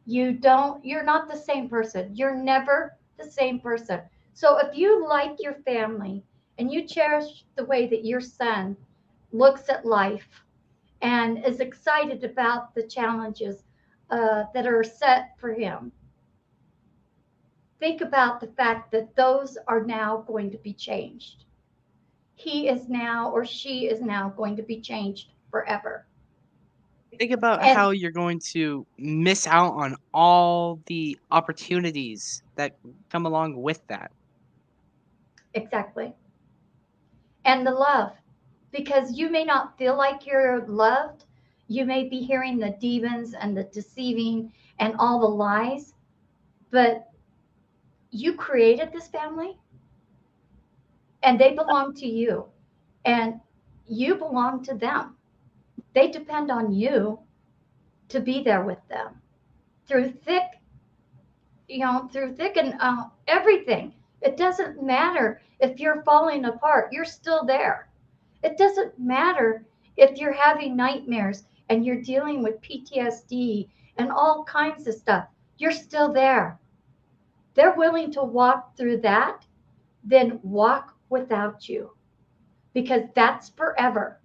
C: You're not the same person. You're never the same person. So if you like your family and you cherish the way that your son looks at life and is excited about the challenges that are set for him, think about the fact that those are now going to be changed. He is now, or she is now, going to be changed forever.
E: Think about
C: And
E: how you're going to miss out on all the opportunities that come along with that.
C: exactly. And the love, because you may not feel like you're loved. You may be hearing the demons and the deceiving and all the lies, but you created this family and they belong to you, and you belong to them. They depend on you to be there with them through thick, through thick and everything. It doesn't matter if you're falling apart, you're still there. It doesn't matter if you're having nightmares and you're dealing with PTSD and all kinds of stuff, you're still there. They're willing to walk through that, then walk without you, because that's forever.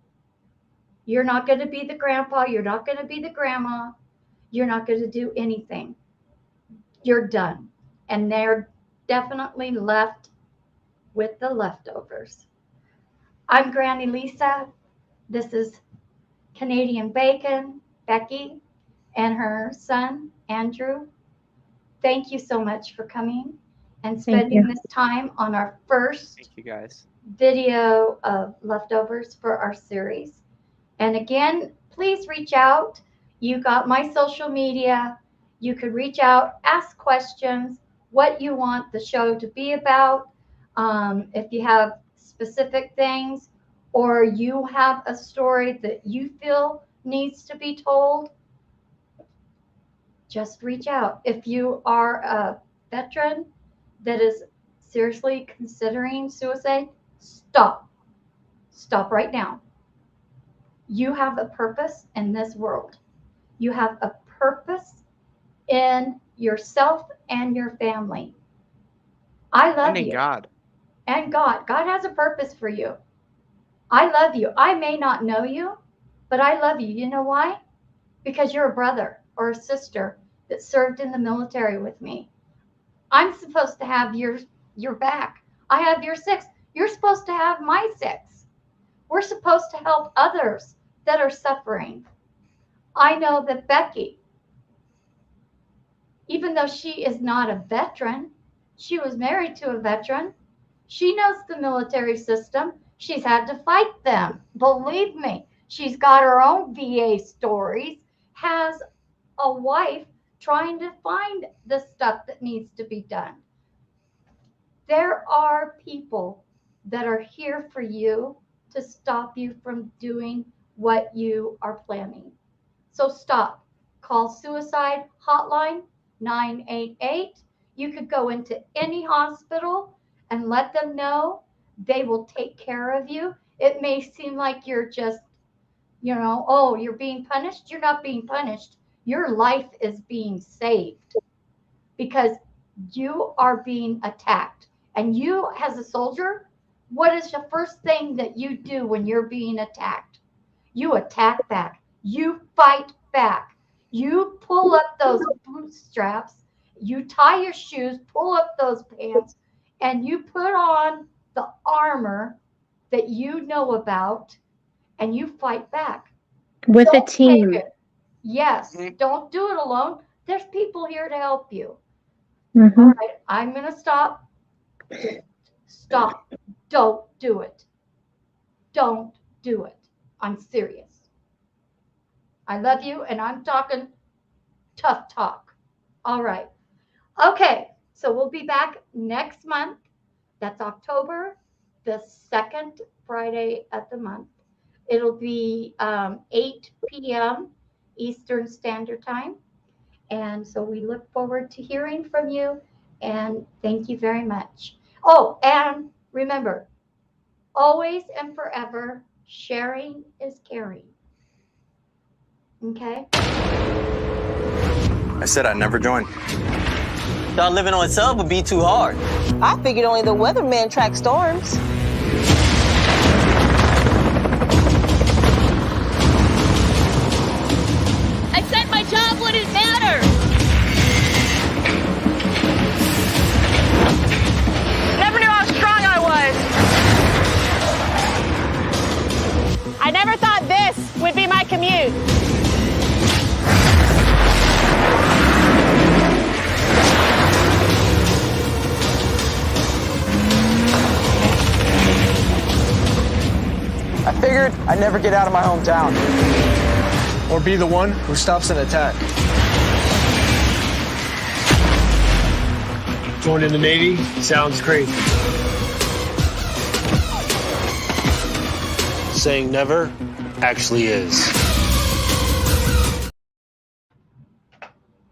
C: You're not going to be the grandpa, you're not going to be the grandma, you're not going to do anything. You're done. And they're definitely left with the leftovers. I'm Granny Lisa. This is Canadian Bacon, Becky, and her son, Andrew. Thank you so much for coming and spending this time on our first
E: Thank you guys.
C: video of Leftovers for our series. And again, please reach out. You got my social media. You could reach out, ask questions, what you want the show to be about. If you have specific things, or you have a story that you feel needs to be told, just reach out. If you are a veteran that is seriously considering suicide, stop. Stop right now. You have a purpose in this world. You have a purpose in yourself and your family. I love
E: And in
C: you.
E: God.
C: And God. God has a purpose for you. I love you. I may not know you, but I love you. You know why? Because you're a brother or a sister that served in the military with me. I'm supposed to have your back. I have your six. You're supposed to have my six. We're supposed to help others that are suffering. I know that Becky, even though she is not a veteran, she was married to a veteran. She knows the military system. She's had to fight them. Believe me, she's got her own VA stories, has a wife trying to find the stuff that needs to be done. There are people that are here for you to stop you from doing what you are planning. So stop. Call suicide hotline 988. You could go into any hospital and let them know. They will take care of you. It may seem like you're just, oh, you're being punished. You're not being punished. Your life is being saved because you are being attacked. And you, as a soldier, what is the first thing that you do when you're being attacked? You attack back. You fight back. You pull up those bootstraps. You tie your shoes, pull up those pants, and you put on the armor that you know about, and you fight back.
D: With a
C: Don't
D: team.
C: take it. Yes, don't do it alone. There's people here to help you.
D: Mm-hmm.
C: All right, I'm going to stop. Stop. Don't do it. Don't do it. I'm serious. I love you, and I'm talking tough talk. All right. Okay, so we'll be back next month. That's October. the second Friday of the month. It'll be 8 p.m. Eastern Standard Time. And so we look forward to hearing from you. And thank you very much. Oh, and remember, always and forever, sharing is caring. Okay?
M: I said I'd never join. Thought living on sub would be too hard.
N: I figured only the weatherman track storms.
O: I said my job wouldn't matter.
N: Never knew how strong I was. I never thought this would be my commute.
M: I figured I'd never get out of my hometown. Or be the one who stops an attack.
P: Joining the Navy sounds crazy. Saying never actually is.